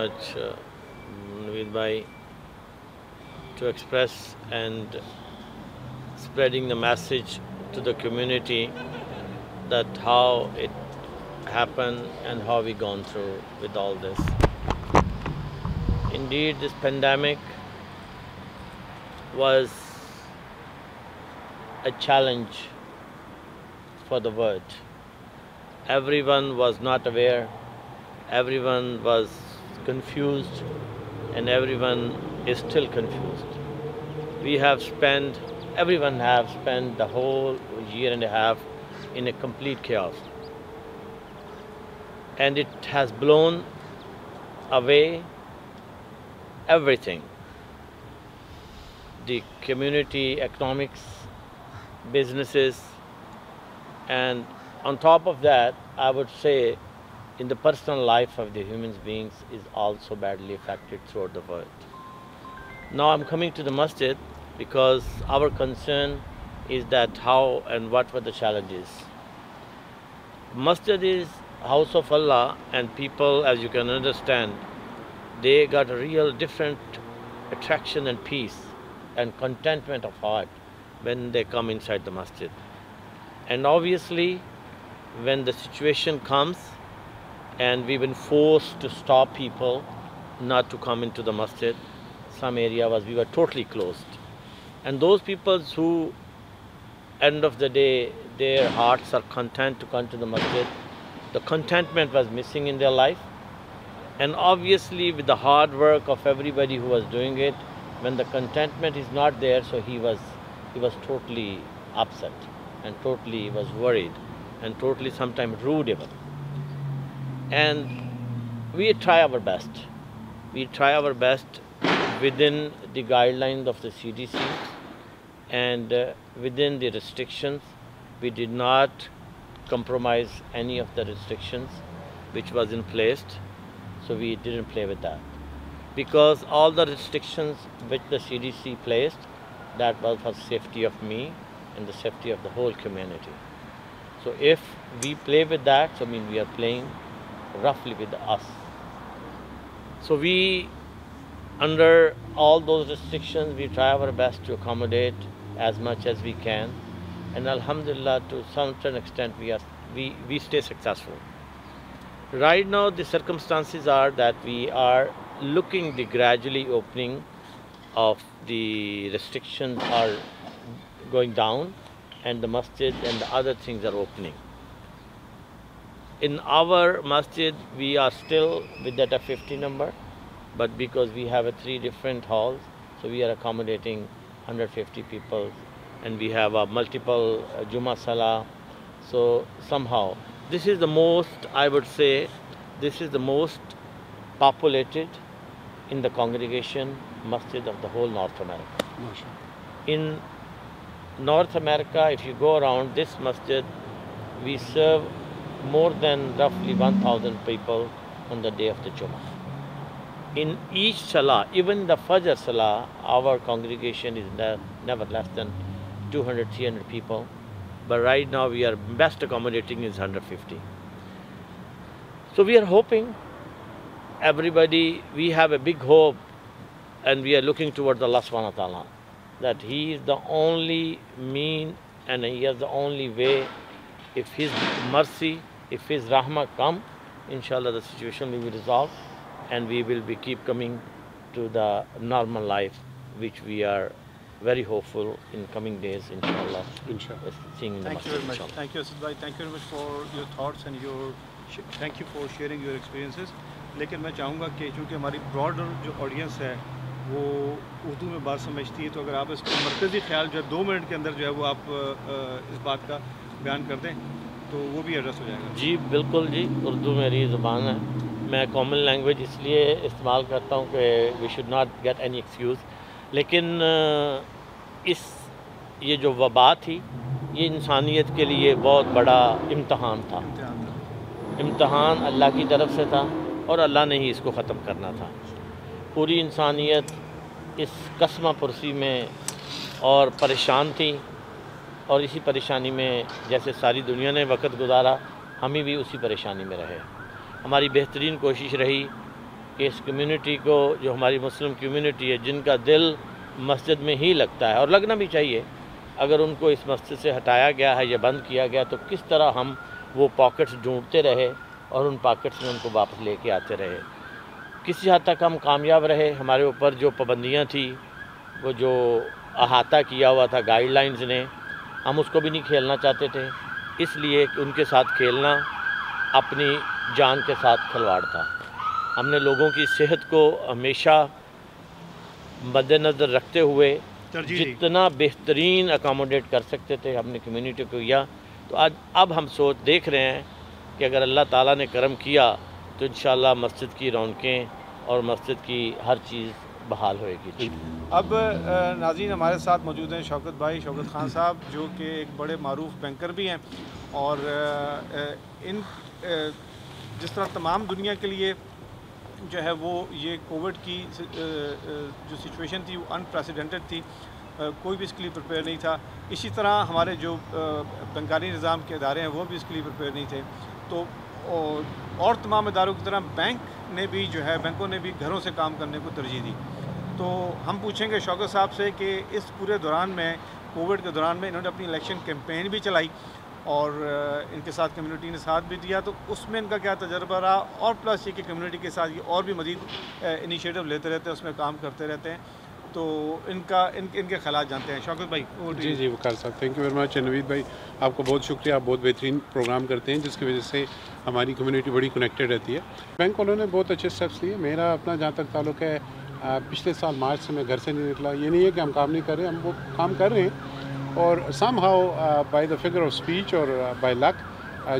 much Naveed bhai to express and spreading the message to the community that how it happened and how we gone through with all this. Indeed, this pandemic was a challenge for the world. Everyone was not aware, everyone was confused, and everyone is still confused. Everyone have spent the whole year and a half in a complete chaos. And it has blown away everything. The community, economics, businesses, and on top of that, I would say in the personal life of the human beings is also badly affected throughout the world. Now I'm coming to the masjid because our concern is that how and what were the challenges. Masjid is house of Allah, and people, as you can understand, they got a real different attraction and peace and contentment of heart when they come inside the masjid. And obviously, when the situation comes and we've been forced to stop people not to come into the masjid, some area we were totally closed. And those people who, end of the day, their hearts are content to come to the masjid, the contentment was missing in their life. And obviously, with the hard work of everybody who was doing it, when the contentment is not there, so he was totally upset and totally was worried and totally sometimes rude even. And we try our best. We try our best within the guidelines of the CDC and within the restrictions, we did not compromise any of the restrictions which was in place, so we didn't play with that. Because all the restrictions which the CDC placed, that was for safety of me and the safety of the whole community. So if we play with that, so I mean we are playing roughly with us. So we, under all those restrictions, we try our best to accommodate as much as we can, and alhamdulillah, to some certain extent, we stay successful. Right now, the circumstances are that we are looking the gradually opening of the restrictions are going down, and the masjid and the other things are opening. In our masjid, we are still with that 50 number, but because we have 3 different halls, so we are accommodating 150 people, and we have a multiple Jummah Salah. So somehow, this is the most, I would say, this is the most populated in the congregation masjid of the whole North America. In North America, if you go around this masjid, we serve more than roughly 1,000 people on the day of the Jummah. In each Salah, even the Fajr Salah, our congregation is never less than 200, 300 people. But right now we are best accommodating is 150. So we are hoping everybody, we have a big hope, and we are looking towards Allah subhanahu wa ta'ala, that He is the only mean and He has the only way. If His mercy, if His rahmah come, inshallah the situation will be resolved, and we will be keep coming to the normal life, which we are very hopeful in coming days, inshallah. Seeing in the Thank you very much. Thank you, Asad bhai. Thank you very much for your thoughts and thank you for sharing your experiences. لیکن میں چاہوں گا کہ چونکہ ہماری broader جو audience ہے وہ اردو میں بات سمجھتی ہے، تو اگر آپ اس کو مرکزی خیال جو ہے 2 منٹ کے اندر جو ہے وہ آپ اس بات کا بیان کر دیں تو وہ بھی ایڈریس ہو جائے گا. جی بالکل جی، اردو میری زبان ہے. میں کامن لینگویج اس لیے استعمال کرتا ہوں کہ we should not get any excuse. لیکن یہ جو وبا تھی، یہ انسانیت کے لیے بہت بڑا امتحان تھا. امتحان اللہ کی طرف سے تھا اور اللہ نے ہی اس کو ختم کرنا تھا. پوری انسانیت اس قسمہ پرسی میں اور پریشان تھی، اور اسی پریشانی میں جیسے ساری دنیا نے وقت گزارا، ہمیں بھی اسی پریشانی میں رہے. ہماری بہترین کوشش رہی کہ اس کمیونٹی کو، جو ہماری مسلم کمیونٹی ہے، جن کا دل مسجد میں ہی لگتا ہے اور لگنا بھی چاہیے، اگر ان کو اس مسجد سے ہٹایا گیا ہے یا بند کیا گیا تو کس طرح ہم وہ پاکٹس ڈھونڈتے رہے اور ان پاکٹس میں ان کو واپس لے کے آتے رہے. کسی حد تک ہم کامیاب رہے. ہمارے اوپر جو پابندیاں تھیں، وہ جو احاطہ کیا ہوا تھا گائیڈ لائنز نے، ہم اس کو بھی نہیں کھیلنا چاہتے تھے، اس لیے کہ ان کے ساتھ کھیلنا اپنی جان کے ساتھ کھلواڑ تھا. ہم نے لوگوں کی صحت کو ہمیشہ مد نظر رکھتے ہوئے جتنا بہترین اکاموڈیٹ کر سکتے تھے ہم نے کمیونٹی کو کیا. تو اب ہم دیکھ رہے ہیں کہ اگر اللہ تعالیٰ نے کرم کیا تو انشاءاللہ مسجد کی رونقیں اور مسجد کی ہر چیز بحال ہوئے گی. اب ناظرین ہمارے ساتھ موجود ہیں شوکت بھائی، شوکت خان صاحب، جو کہ ایک بڑے معروف بینکر بھی ہیں، اور جس طرح تمام دنیا کے لیے جو ہے وہ یہ کووڈ کی جو سچویشن تھی وہ انپریسیڈنٹڈ تھی، کوئی بھی اس کے لیے پریپیئر نہیں تھا. اسی طرح ہمارے جو بینکاری نظام کے ادارے ہیں وہ بھی اس کے لیے پریپیئر نہیں تھے. تو اور تمام اداروں کی طرح بینکوں نے بھی گھروں سے کام کرنے کو ترجیح دی. تو ہم پوچھیں گے شوکت صاحب سے کہ اس پورے دوران میں، کووڈ کے دوران میں، انہوں نے اپنی الیکشن کیمپین بھی چلائی اور ان کے ساتھ کمیونٹی نے ساتھ بھی دیا، تو اس میں ان کا کیا تجربہ رہا، اور پلس یہ کہ کمیونٹی کے ساتھ یہ اور بھی مزید انیشیٹو لیتے رہتے ہیں، اس میں کام کرتے رہتے ہیں. تو ان کے خیالات جانتے ہیں. شوکت بھائی. جی وقار صاحب، تھینک یو ویری مچ. نوید بھائی، آپ کو بہت شکریہ. آپ بہت بہترین پروگرام کرتے ہیں جس کی وجہ سے ہماری کمیونٹی بڑی کنیکٹڈ رہتی ہے. بینک والوں نے بہت اچھے اسٹیپس لیے. میرا اپنا جہاں تک تعلق ہے، پچھلے سال مارچ سے میں گھر سے نہیں نکلا. یہ نہیں ہے کہ ہم کام نہیں کر رہے، ہم وہ کام کر رہے ہیں، اور some how by the figure of speech اور بائی لک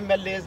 MLAs,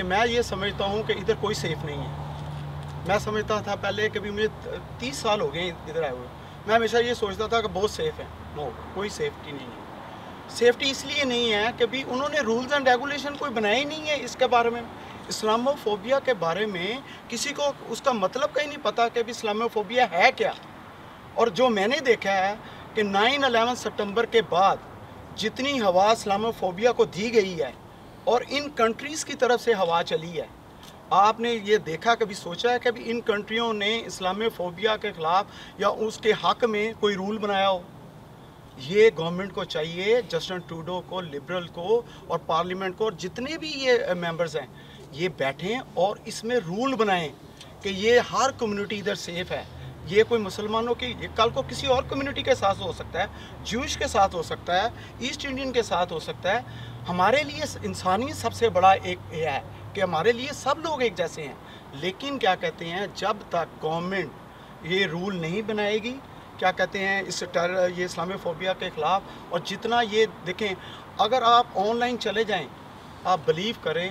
کہ میں یہ سمجھتا ہوں کہ ادھر کوئی سیف نہیں ہے. میں سمجھتا تھا پہلے کبھی مجھے 30 سال ہو گئے ادھر آئے ہوئے, میں ہمیشہ یہ سوچتا تھا کہ بہت سیف ہے. نو, کوئی سیفٹی نہیں ہے. سیفٹی اس لیے نہیں ہے کہ بھی انہوں نے رولز اینڈ ریگولیشن کوئی بنائے ہی نہیں ہے اس کے بارے میں. اسلامو فوبیا کے بارے میں کسی کو اس کا مطلب کہیں نہیں پتہ کہ بھی اسلامو فوبیا ہے کیا. اور جو میں نے دیکھا ہے کہ 9/11 سپٹمبر کے بعد جتنی ہوا اسلامو فوبیا کو دی گئی ہے اور ان کنٹریز کی طرف سے ہوا چلی ہے, آپ نے یہ دیکھا کبھی سوچا ہے کہ بھی ان کنٹریوں نے اسلامی فوبیا کے خلاف یا اس کے حق میں کوئی رول بنایا ہو؟ یہ گورنمنٹ کو چاہیے, جسٹن ٹروڈو کو, لبرل کو اور پارلیمنٹ کو اور جتنے بھی یہ ممبرز ہیں یہ بیٹھیں اور اس میں رول بنائیں کہ یہ ہر کمیونٹی ادھر سیف ہے. یہ کوئی مسلمانوں کی, یہ کل کو کسی اور کمیونٹی کے ساتھ ہو سکتا ہے, جوش کے ساتھ ہو سکتا ہے, ایسٹ انڈین کے ساتھ ہو سکتا ہے. ہمارے لیے انسانی سب سے بڑا ایک یہ ہے کہ ہمارے لیے سب لوگ ایک جیسے ہیں. لیکن کیا کہتے ہیں, جب تک گورنمنٹ یہ رول نہیں بنائے گی, کیا کہتے ہیں, یہ اسلامی فوبیا کے خلاف, اور جتنا یہ دیکھیں, اگر آپ آن لائن چلے جائیں آپ بلیو کریں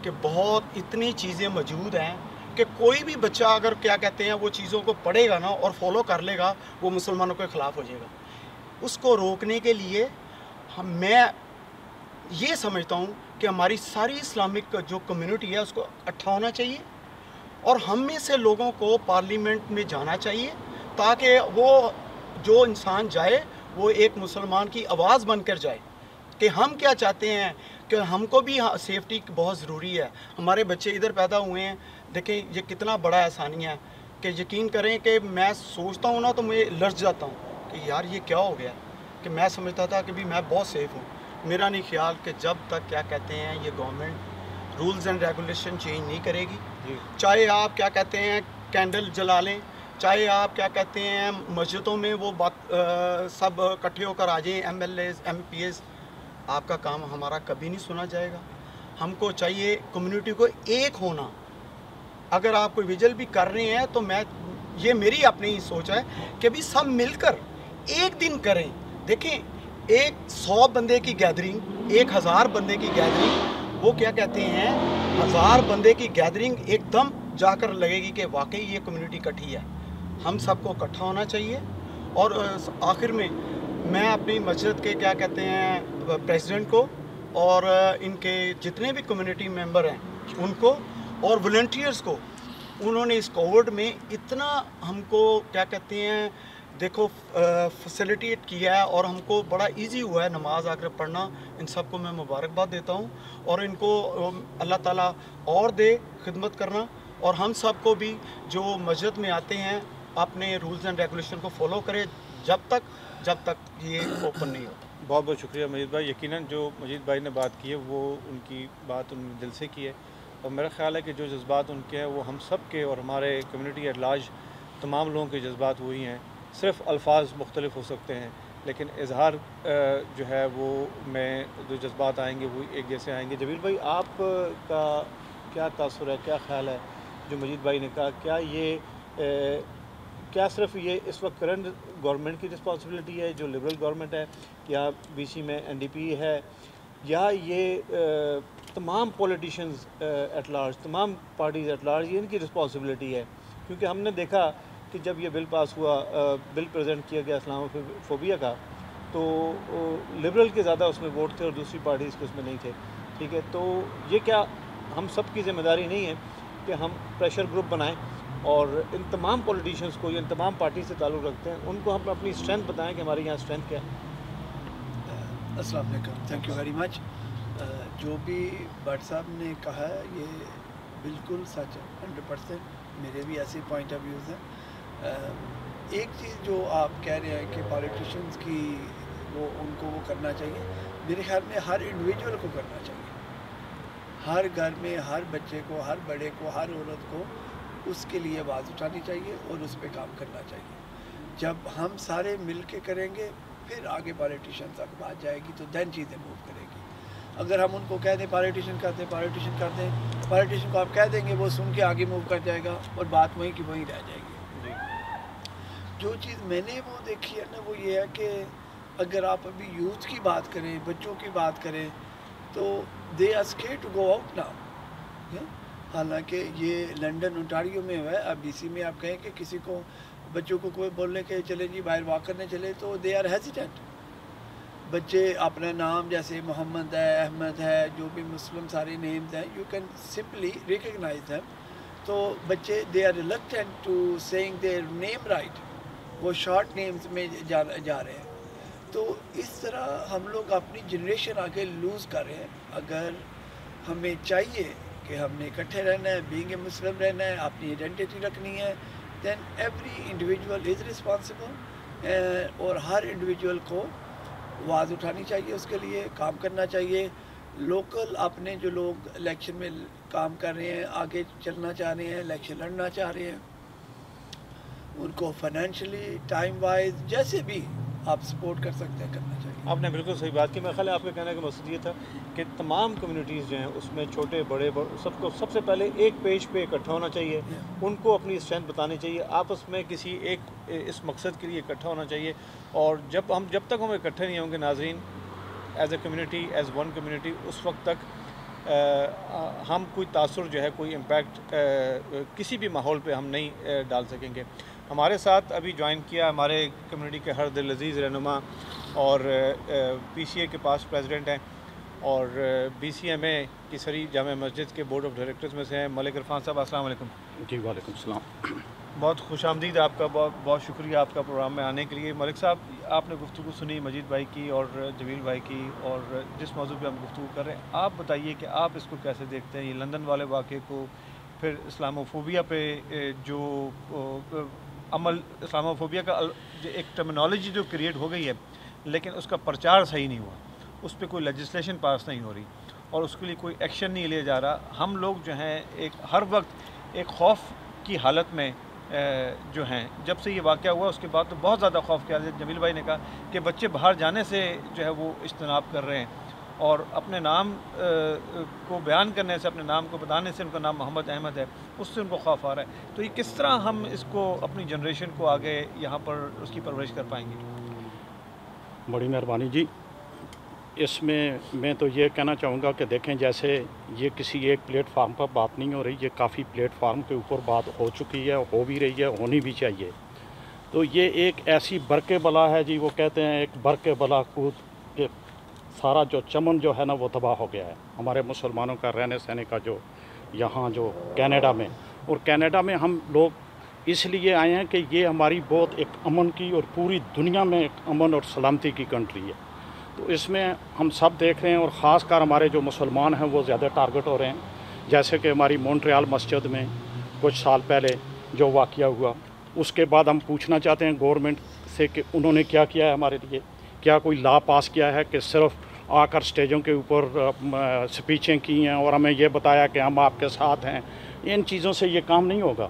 کہ بہت اتنی چیزیں موجود ہیں کہ کوئی بھی بچہ اگر کیا کہتے ہیں وہ چیزوں کو پڑھے گا نا اور فالو کر لے گا, وہ مسلمانوں کے خلاف ہو جائے گا. اس کو روکنے کے لیے میں یہ سمجھتا ہوں کہ ہماری ساری اسلامک جو کمیونٹی ہے اس کو اکٹھا ہونا چاہیے اور ہم میں سے لوگوں کو پارلیمنٹ میں جانا چاہیے تاکہ وہ جو انسان جائے وہ ایک مسلمان کی آواز بن کر جائے کہ ہم کیا چاہتے ہیں, کہ ہم کو بھی سیفٹی بہت ضروری ہے. ہمارے بچے ادھر پیدا ہوئے ہیں, دیکھیں یہ کتنا بڑا احسانی ہے کہ یقین کریں کہ میں سوچتا ہوں نا تو میں لرز جاتا ہوں کہ یار یہ کیا ہو گیا, کہ میں سمجھتا تھا کہ بھی میں بہت سیف ہوں. میرا نہیں خیال کہ جب تک کیا کہتے ہیں یہ government rules and regulation change نہیں کرے گی, چاہے آپ کیا کہتے ہیں کینڈل جلا لیں, چاہے آپ کیا کہتے ہیں مسجدوں میں وہ بات سب اکٹھے ہو کر آ جائیں, MLAs, MPs, آپ کا کام ہمارا کبھی نہیں سنا جائے گا. ہم کو چاہیے کمیونٹی کو ایک ہونا. اگر آپ کوئی ویژل بھی کر رہے ہیں تو یہ میری اپنی سوچ ہے کہ بھی سب مل کر ایک دن کریں. دیکھیں 100 بندے کی گیدرنگ, 1000 بندے کی گیدرنگ, وہ کیا کہتے ہیں 1000 بندے کی گیدرنگ ایک دم جا کر لگے گی کہ واقعی یہ کمیونٹی اکٹھی ہے. ہم سب کو اکٹھا ہونا چاہیے. اور آخر میں میں اپنی مسجد کے کیا کہتے ہیں پریزیڈنٹ کو اور ان کے جتنے بھی کمیونٹی ممبر ہیں ان کو اور والنٹیئرز کو, انہوں نے اس کووڈ میں اتنا ہم کو کیا کہتے ہیں دیکھو فیسیلیٹیٹ کیا ہے اور ہم کو بڑا ایزی ہوا ہے نماز آ کر پڑھنا. ان سب کو میں مبارکباد دیتا ہوں اور ان کو اللہ تعالیٰ اور دے خدمت کرنا. اور ہم سب کو بھی جو مسجد میں آتے ہیں اپنے رولز اینڈ ریگولیشن کو فالو کرے جب تک یہ اوپن نہیں ہوتا. بہت بہت شکریہ مجید بھائی. یقیناً جو مجید بھائی نے بات کی ہے وہ ان کی بات ان دل سے کی ہے, اور میرا خیال ہے کہ جو جذبات ان کے ہیں وہ ہم سب کے اور ہمارے کمیونٹی ایٹ لارج تمام لوگوں کے جذبات وہی ہیں. صرف الفاظ مختلف ہو سکتے ہیں لیکن اظہار جو ہے وہ میں جو جذبات آئیں گے وہ ایک جیسے آئیں گے. جبیل بھائی آپ کا کیا تاثر ہے, کیا خیال ہے جو مجید بھائی نے کہا, کیا صرف یہ اس وقت کرنٹ گورنمنٹ کی رسپانسبلٹی ہے جو لبرل گورنمنٹ ہے, یا بی سی میں این ڈی پی ہے, یا یہ تمام پولیٹیشینز ایٹ لارج, تمام پارٹیز ایٹ لارج, یہ ان کی رسپانسبلٹی ہے؟ کیونکہ ہم نے دیکھا کہ جب یہ بل پاس ہوا, بل پریزنٹ کیا گیا اسلام فوبیا کا, تو لبرل کے زیادہ اس میں ووٹ تھے اور دوسری پارٹیز کے اس میں نہیں تھے. ٹھیک ہے, تو یہ کیا ہم سب کی ذمہ داری نہیں ہے کہ ہم پریشر گروپ بنائیں اور ان تمام پولیٹیشینز کو, ان تمام پارٹی سے تعلق رکھتے ہیں, ان کو ہم اپنی اسٹرینتھ بتائیں کہ ہمارے یہاں اسٹرینتھ کیا ہے؟ السلام علیکم, تھینک یو ویری مچ. جو بھی بٹ صاحب نے کہا ہے یہ بالکل سچ ہے 100%. میرے بھی ایسے پوائنٹ آف ویوز ہیں. ایک چیز جو آپ کہہ رہے ہیں کہ پولیٹیشینز کی ان کو وہ کرنا چاہیے, میرے خیال میں ہر انڈیویجول کو کرنا چاہیے. ہر گھر میں ہر بچے کو, ہر بڑے کو, ہر عورت کو اس کے لیے آواز اٹھانی چاہیے اور اس پہ کام کرنا چاہیے. جب ہم سارے مل کے کریں گے پھر آگے پولیٹیشین تک بات جائے گی تو دین چیزیں موو کرے گی. اگر ہم ان کو کہہ دیں پولیٹیشین کرتے پولیٹیشین کو آپ کہہ دیں گے, وہ سن کے آگے موو کر جائے گا اور بات وہیں کی وہیں رہ جائے گی. جو چیز میں نے وہ دیکھی ہے نا وہ یہ ہے کہ اگر آپ ابھی یوتھ کی بات کریں, بچوں کی بات کریں, تو they are scared to go out now. حالانکہ یہ لنڈن انٹاریو میں ہوا ہے. اب ڈی سی میں آپ کہیں کہ کسی کو بچوں کو کوئی بولنے کے چلے جی باہر واک کرنے چلے تو دے آر ہیزیٹنٹ. بچے اپنا نام جیسے محمد ہے, احمد ہے, جو بھی مسلم سارے نیمز ہیں, you can simply recognise them. تو بچے they are reluctant to seeing their name right, وہ شارٹ نیمز میں جا رہے ہیں. تو اس طرح ہم لوگ اپنی جنریشن آگے لوز کر رہے ہیں. اگر ہمیں چاہیے کہ ہم نے اکٹھے رہنا ہے, بینگ اے مسلم رہنا ہے, اپنی آئیڈینٹی رکھنی ہے, then every individual is responsible. اور ہر انڈیویجول کو آواز اٹھانی چاہیے, اس کے لیے کام کرنا چاہیے. لوکل اپنے جو لوگ الیکشن میں کام کر رہے ہیں, آگے چلنا چاہ رہے ہیں, الیکشن لڑنا چاہ رہے ہیں, ان کو فائنینشلی ٹائم وائز جیسے بھی آپ سپورٹ کر سکتے ہیں کرنا چاہیے. آپ نے بالکل صحیح بات کی. میرا خیال ہے آپ کا کہنے کا مقصد یہ تھا کہ تمام کمیونٹیز جو ہیں اس میں چھوٹے بڑے سب سے پہلے ایک پیج پہ اکٹھا ہونا چاہیے, ان کو اپنی اسٹرینتھ بتانی چاہیے, آپس میں کسی ایک اس مقصد کے لیے اکٹھا ہونا چاہیے. اور جب تک ہم اکٹھے نہیں ہوں گے ناظرین, as a community, as one community, اس وقت تک ہم کوئی تاثر جو ہے, کوئی امپیکٹ کسی بھی ماحول پہ ہم نہیں ڈال سکیں گے. ہمارے ساتھ ابھی جوائن کیا ہمارے کمیونٹی کے ہر دل عزیز رہنما اور پی سی اے کے پاس پریزیڈنٹ ہیں اور بی سی ایم اے کی سری جامع مسجد کے بورڈ آف ڈائریکٹرز میں سے ہیں, ملک عرفان صاحب. السلام علیکم. جی وعلیکم السلام. بہت خوش آمدید آپ کا, بہت بہت شکریہ آپ کا پروگرام میں آنے کے لیے. ملک صاحب, آپ نے گفتگو سنی مجید بھائی کی اور جمیل بھائی کی, اور جس موضوع پہ ہم گفتگو کر رہے ہیں, آپ بتائیے کہ آپ اس کو کیسے دیکھتے ہیں, یہ لندن والے واقعے کو, پھر اسلاموفوبیا پہ جو عمل, اسلاموفوبیا کا ایک ٹرمینالوجی جو کریٹ ہو گئی ہے لیکن اس کا پرچار صحیح نہیں ہوا, اس پہ کوئی لیجسلیشن پاس نہیں ہو رہی اور اس کے لیے کوئی ایکشن نہیں لیا جا رہا. ہم لوگ جو ہیں ایک ہر وقت ایک خوف کی حالت میں جو ہیں. جب سے یہ واقعہ ہوا اس کے بعد تو بہت زیادہ خوف کیا. جمیل بھائی نے کہا کہ بچے باہر جانے سے جو ہے وہ اجتناب کر رہے ہیں اور اپنے نام کو بیان کرنے سے, اپنے نام کو بتانے سے, ان کا نام محمد احمد ہے, اس سے ان کو خوف آ رہا ہے. تو یہ کس طرح ہم اس کو اپنی جنریشن کو آگے یہاں پر اس کی پرورش کر پائیں گے؟ بڑی مہربانی جی. اس میں تو یہ کہنا چاہوں گا کہ دیکھیں, جیسے یہ کسی ایک پلیٹ فارم پر بات نہیں ہو رہی, یہ کافی پلیٹ فارم کے اوپر بات ہو چکی ہے, ہو بھی رہی ہے, ہونی بھی چاہیے. تو یہ ایک ایسی برق بلا ہے جی, وہ کہتے ہیں ایک برق بلا کود کے سارا جو چمن جو ہے نا وہ تباہ ہو گیا ہے ہمارے مسلمانوں کا رہنے سہنے کا, جو یہاں جو کینیڈا میں. اور کینیڈا میں ہم لوگ اس لیے آئے ہیں کہ یہ ہماری بہت ایک امن کی اور پوری دنیا میں ایک امن اور سلامتی کی کنٹری ہے. تو اس میں ہم سب دیکھ رہے ہیں, اور خاص کر ہمارے جو مسلمان ہیں وہ زیادہ ٹارگٹ ہو رہے ہیں. جیسے کہ ہماری مونٹریال مسجد میں کچھ سال پہلے جو واقعہ ہوا, اس کے بعد ہم پوچھنا چاہتے ہیں گورنمنٹ سے کہ انہوں نے کیا کیا ہے ہمارے لیے. کیا کوئی لا پاس کیا ہے کہ صرف آ کر سٹیجوں کے اوپر سپیچیں کی ہیں اور ہمیں یہ بتایا کہ ہم آپ کے ساتھ ہیں؟ ان چیزوں سے یہ کام نہیں ہوگا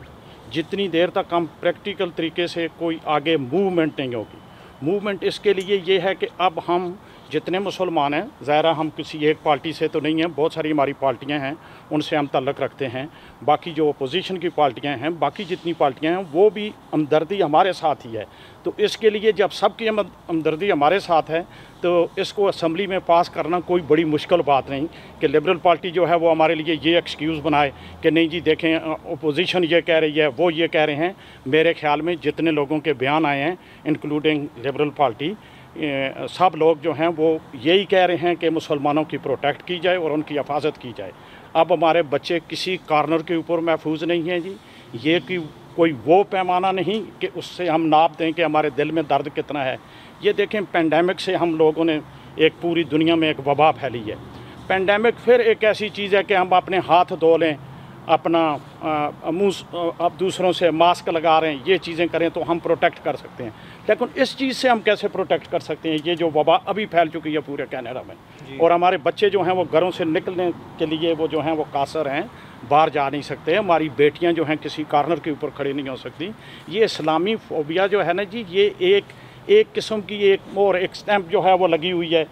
جتنی دیر تک ہم پریکٹیکل طریقے سے کوئی آگے موومنٹ نہیں ہوگی. موومنٹ اس کے لیے یہ ہے کہ اب ہم جتنے مسلمان ہیں, ظاہرہ ہم کسی ایک پارٹی سے تو نہیں ہیں, بہت ساری ہماری پارٹیاں ہیں, ان سے ہم تعلق رکھتے ہیں. باقی جو اپوزیشن کی پارٹیاں ہیں, باقی جتنی پارٹیاں ہیں, وہ بھی ہمدردی ہمارے ساتھ ہی ہے. تو اس کے لیے جب سب کی ہمدردی ہمارے ساتھ ہے تو اس کو اسمبلی میں پاس کرنا کوئی بڑی مشکل بات نہیں کہ لبرل پارٹی جو ہے وہ ہمارے لیے یہ ایکسکیوز بنائے کہ نہیں جی دیکھیں اپوزیشن یہ کہہ رہی ہے, وہ یہ کہہ رہے ہیں. میرے خیال میں جتنے لوگوں کے بیان آئے ہیں انکلوڈنگ لبرل پارٹی, سب لوگ جو ہیں وہ یہی کہہ رہے ہیں کہ مسلمانوں کی پروٹیکٹ کی جائے اور ان کی حفاظت کی جائے. اب ہمارے بچے کسی کارنر کے اوپر محفوظ نہیں ہیں جی. یہ کہ کوئی وہ پیمانہ نہیں کہ اس سے ہم ناپ دیں کہ ہمارے دل میں درد کتنا ہے. یہ دیکھیں پینڈیمک سے ہم لوگوں نے ایک پوری دنیا میں ایک وبا پھیلی ہے. پینڈیمک پھر ایک ایسی چیز ہے کہ ہم اپنے ہاتھ دھو لیں, اپنا منہ اب دوسروں سے ماسک لگا رہے ہیں, یہ چیزیں کریں تو ہم پروٹیکٹ کر سکتے ہیں. لیکن اس چیز سے ہم کیسے پروٹیکٹ کر سکتے ہیں؟ یہ جو وبا ابھی پھیل چکی ہے پورے کینیڈا میں, اور ہمارے بچے جو ہیں وہ گھروں سے نکلنے کے لیے وہ جو ہیں وہ قاصر ہیں, باہر جا نہیں سکتے. ہماری بیٹیاں جو ہیں کسی کارنر کے اوپر کھڑی نہیں ہو سکتی. یہ اسلامی فوبیا جو ہے نا جی, یہ ایک قسم کی ایک اور ایک سٹیمپ جو ہے وہ لگی ہوئی ہے.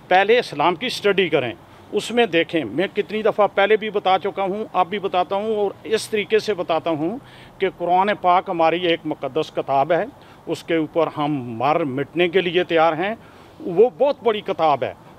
پہلے اسلام کی اسٹڈی کریں, اس میں دیکھیں. میں کتنی دفعہ پہلے بھی بتا چکا ہوں, اب بھی بتاتا ہوں, اور اس طریقے سے بتاتا ہوں کہ قرآن پاک ہماری ایک مقدس کتاب ہے, اس کے اوپر ہم مر مٹنے کے لیے تیار ہیں. وہ بہت بڑی کتاب ہے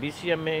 BCMA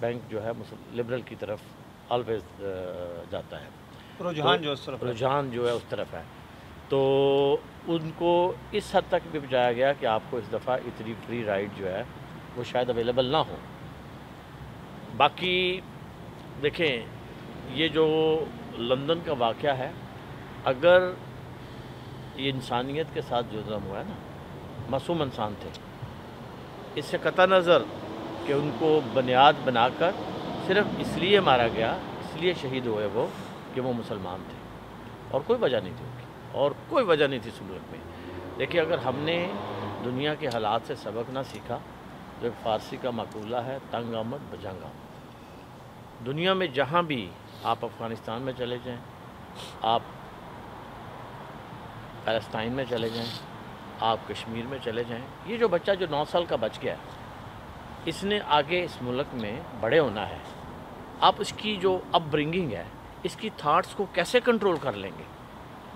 بینک جو ہے لبرل کی طرف آلویز جاتا ہے، رجحان جو اس طرف ہے۔ رجحان جو ہے اس طرف ہے، تو ان کو اس حد تک بھی بچایا گیا کہ آپ کو اس دفعہ اتنی فری رائڈ جو ہے وہ شاید اویلیبل نہ ہو۔ باقی دیکھیں یہ جو لندن کا واقعہ ہے، اگر یہ انسانیت کے ساتھ جو ظلم ہوا ہے نا، معصوم انسان تھے، اس سے قطع نظر کہ ان کو بنیاد بنا کر صرف اس لیے مارا گیا، اس لیے شہید ہوئے وہ کہ وہ مسلمان تھے، اور کوئی وجہ نہیں تھی ان کی، اور کوئی وجہ نہیں تھی اس ملک میں۔ دیکھیے اگر ہم نے دنیا کے حالات سے سبق نہ سیکھا تو ایک فارسی کا مقولہ ہے، تنگ آمد بجنگ آمد۔ دنیا میں جہاں بھی آپ افغانستان میں چلے جائیں، آپ فلسطین میں چلے جائیں، آپ کشمیر میں چلے جائیں، یہ جو بچہ جو 9 سال کا بچ گیا ہے، اس نے آگے اس ملک میں بڑے ہونا ہے۔ آپ اس کی جو اپ برنگنگ ہے، اس کی تھاٹس کو کیسے کنٹرول کر لیں گے؟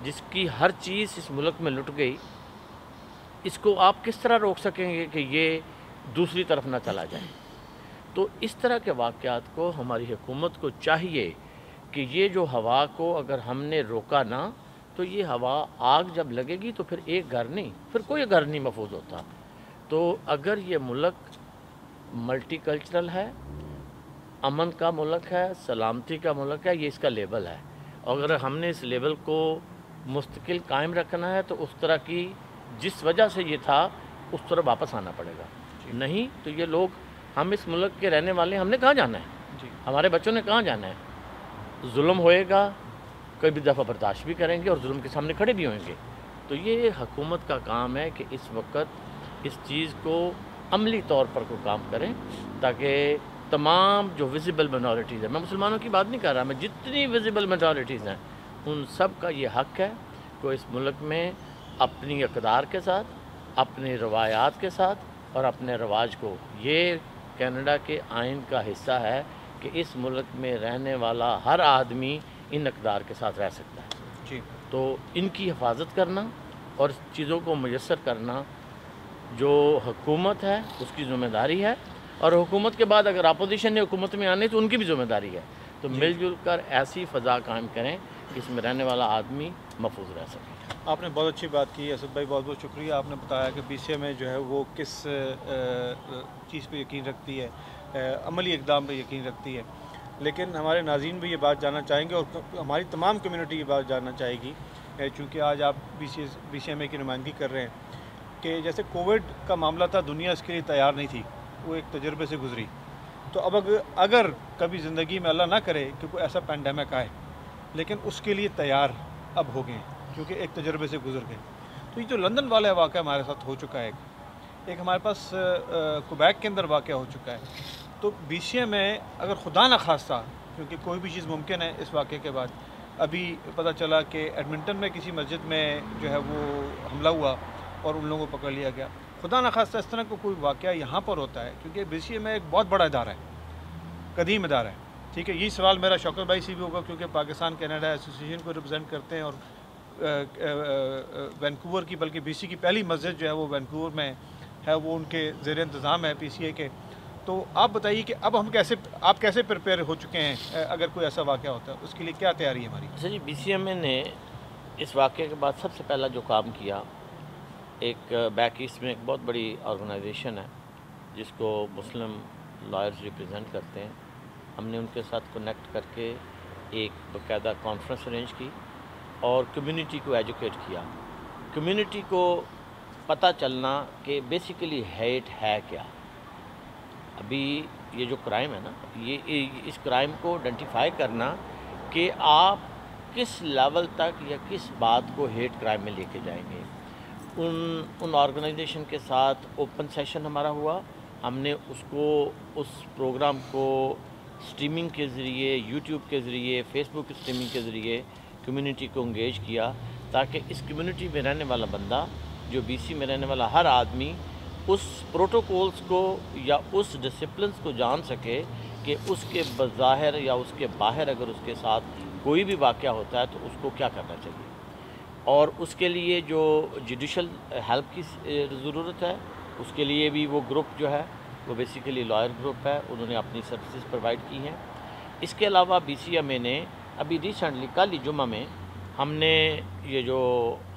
جس کی ہر چیز اس ملک میں لٹ گئی، اس کو آپ کس طرح روک سکیں گے کہ یہ دوسری طرف نہ چلا جائے؟ تو اس طرح کے واقعات کو ہماری حکومت کو چاہیے کہ یہ جو ہوا کو اگر ہم نے روکا نہ، تو یہ ہوا آگ جب لگے گی تو پھر ایک گھر نہیں، پھر کوئی گھر نہیں محفوظ ہوتا۔ تو اگر یہ ملک ملٹی کلچرل ہے، امن کا ملک ہے، سلامتی کا ملک ہے، یہ اس کا لیبل ہے، اور اگر ہم نے اس لیبل کو مستقل قائم رکھنا ہے تو اس طرح کی جس وجہ سے یہ تھا اس طرح واپس آنا پڑے گا، نہیں تو یہ لوگ، ہم اس ملک کے رہنے والے، ہم نے کہاں جانا ہے؟ ہمارے بچوں نے کہاں جانا ہے؟ ظلم ہوئے گا، کئی دفعہ برداشت بھی کریں گے اور ظلم کے سامنے کھڑے بھی ہوئیں گے۔ تو یہ حکومت کا کام ہے کہ اس وقت اس چیز کو عملی طور پر کوئی کام کریں، تاکہ تمام جو ویزیبل مائنورٹیز ہیں، میں مسلمانوں کی بات نہیں کر رہا، میں جتنی ویزیبل مائنورٹیز ہیں ان سب کا یہ حق ہے کہ اس ملک میں اپنی اقدار کے ساتھ، اپنی روایات کے ساتھ اور اپنے رواج کو، یہ کینیڈا کے آئین کا حصہ ہے کہ اس ملک میں رہنے والا ہر آدمی ان اقدار کے ساتھ رہ سکتا ہے۔ جی، تو ان کی حفاظت کرنا اور چیزوں کو میسر کرنا جو حکومت ہے اس کی ذمہ داری ہے، اور حکومت کے بعد اگر اپوزیشن نے حکومت میں آنے تو ان کی بھی ذمہ داری ہے۔ تو مل جل کر ایسی فضا قائم کریں کہ اس میں رہنے والا آدمی محفوظ رہ سکے۔ آپ نے بہت اچھی بات کی اسد بھائی، بہت بہت شکریہ۔ آپ نے بتایا کہ BCM جو ہے وہ کس چیز پہ یقین رکھتی ہے، عملی اقدام پہ یقین رکھتی ہے، لیکن ہمارے ناظرین بھی یہ بات جاننا چاہیں گے اور ہماری تمام کمیونٹی یہ بات جاننا چاہے گی، چونکہ آج آپ BCM کی نمائندگی کر رہے ہیں، کہ جیسے کووڈ کا معاملہ تھا، دنیا اس کے لیے تیار نہیں تھی، وہ ایک تجربے سے گزری، تو اب اگر کبھی زندگی میں اللہ نہ کرے کہ کوئی ایسا پینڈیمک آئے، لیکن اس کے لیے تیار اب ہو گئے ہیں کیونکہ ایک تجربے سے گزر گئے۔ تو یہ جو لندن والا واقعہ ہمارے ساتھ ہو چکا ہے، ایک ہمارے پاس کوبیک کے اندر واقعہ ہو چکا ہے، تو BCM میں اگر خدا نہ خواستہ، کیونکہ کوئی بھی چیز ممکن ہے اس واقعے کے بعد، ابھی پتہ چلا کہ ایڈمنٹن میں کسی مسجد میں جو ہے وہ حملہ ہوا اور ان لوگوں کو پکڑ لیا گیا، خدا نہ خواستہ اس طرح کا کوئی واقعہ یہاں پر ہوتا ہے، کیونکہ BCM ایک بہت بڑا ادارہ ہے، قدیم ادارہ ہے، ٹھیک ہے۔ یہی سوال میرا شوکت بھائی سے بھی ہوگا، کیونکہ پاکستان کینیڈا ایسوسیشن کو ریپرزینٹ کرتے ہیں، اور وینکوور کی، بلکہ BC کی پہلی مسجد جو ہے وہ وینکوور میں ہے، وہ ان کے زیر انتظام ہے PCA کے۔ تو آپ بتائیے کہ اب آپ کیسے پریپیئر ہو چکے ہیں اگر کوئی ایسا واقعہ ہوتا ہے، اس کے لیے کیا تیاری ہے ہماری؟ اچھا جی، BCM نے اس واقعے کے بعد سب سے پہلا جو کام کیا، ایک بیک ایسٹ میں ایک بہت بڑی آرگنائزیشن ہے جس کو مسلم لائرز ریپرزینٹ کرتے ہیں، ہم نے ان کے ساتھ کنیکٹ کر کے ایک باقاعدہ کانفرنس ارینج کی اور کمیونٹی کو ایجوکیٹ کیا، کمیونٹی کو پتہ چلنا کہ بیسیکلی ہیٹ ہے کیا۔ ابھی یہ جو کرائم ہے نا، یہ اس کرائم کو آئیڈینٹیفائی کرنا کہ آپ کس لیول تک یا کس بات کو ہیٹ کرائم میں لے کے جائیں گے۔ ان آرگنائزیشن کے ساتھ اوپن سیشن ہمارا ہوا، ہم نے اس پروگرام کو سٹریمنگ کے ذریعے، یوٹیوب کے ذریعے، فیس بک سٹریمنگ کے ذریعے کمیونٹی کو انگیج کیا، تاکہ اس کمیونٹی میں رہنے والا بندہ، جو BC میں رہنے والا ہر آدمی، اس پروٹوکولز کو یا اس ڈسپلنز کو جان سکے کہ اس کے بظاہر یا اس کے باہر اگر اس کے ساتھ کوئی بھی واقعہ ہوتا ہے تو اس کو کیا کرنا چاہیے، اور اس کے لیے جو جوڈیشل ہیلپ کی ضرورت ہے، اس کے لیے بھی وہ گروپ جو ہے وہ بیسیکلی لائر گروپ ہے، انہوں نے اپنی سروسز پرووائڈ کی ہیں۔ اس کے علاوہ BCMA نے ابھی ریسنٹلی کل ہی جمعہ میں ہم نے یہ جو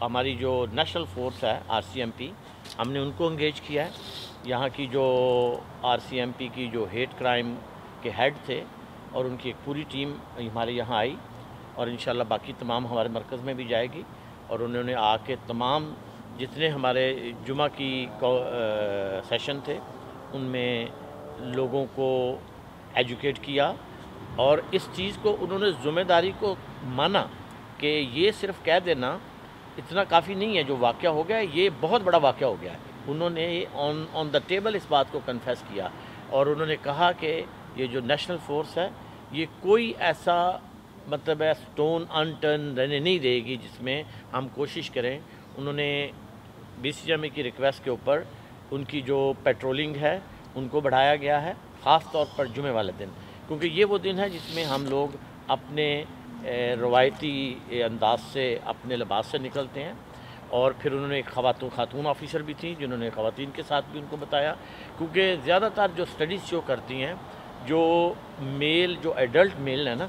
ہماری جو نیشنل فورس ہے RCMP، ہم نے ان کو انگیج کیا ہے۔ یہاں کی جو RCMP کی جو ہیٹ کرائم کے ہیڈ تھے اور ان کی ایک پوری ٹیم ہمارے یہاں آئی، اور انشاءاللہ باقی تمام ہمارے مرکز میں بھی جائے گی، اور انہوں نے آ کے تمام جتنے ہمارے جمعہ کی سیشن تھے ان میں لوگوں کو ایجوکیٹ کیا، اور اس چیز کو انہوں نے ذمہ داری کو مانا کہ یہ صرف کہہ دینا اتنا کافی نہیں ہے، جو واقعہ ہو گیا ہے یہ بہت بڑا واقعہ ہو گیا ہے۔ انہوں نے آن دا ٹیبل اس بات کو کنفیس کیا، اور انہوں نے کہا کہ یہ جو نیشنل فورس ہے یہ کوئی ایسا مطلب ہے سٹون انٹرن رہنے نہیں دے گی جس میں ہم کوشش کریں۔ انہوں نے BCMA کی ریکویسٹ کے اوپر ان کی جو پیٹرولنگ ہے ان کو بڑھایا گیا ہے، خاص طور پر جمعے والے دن، کیونکہ یہ وہ دن ہے جس میں ہم لوگ اپنے روایتی انداز سے اپنے لباس سے نکلتے ہیں۔ اور پھر انہوں نے ایک خاتون آفیسر بھی تھیں جنہوں نے خواتین کے ساتھ بھی ان کو بتایا، کیونکہ زیادہ تر جو اسٹڈیز شو کرتی ہیں جو میل جو ایڈلٹ میل ہے نا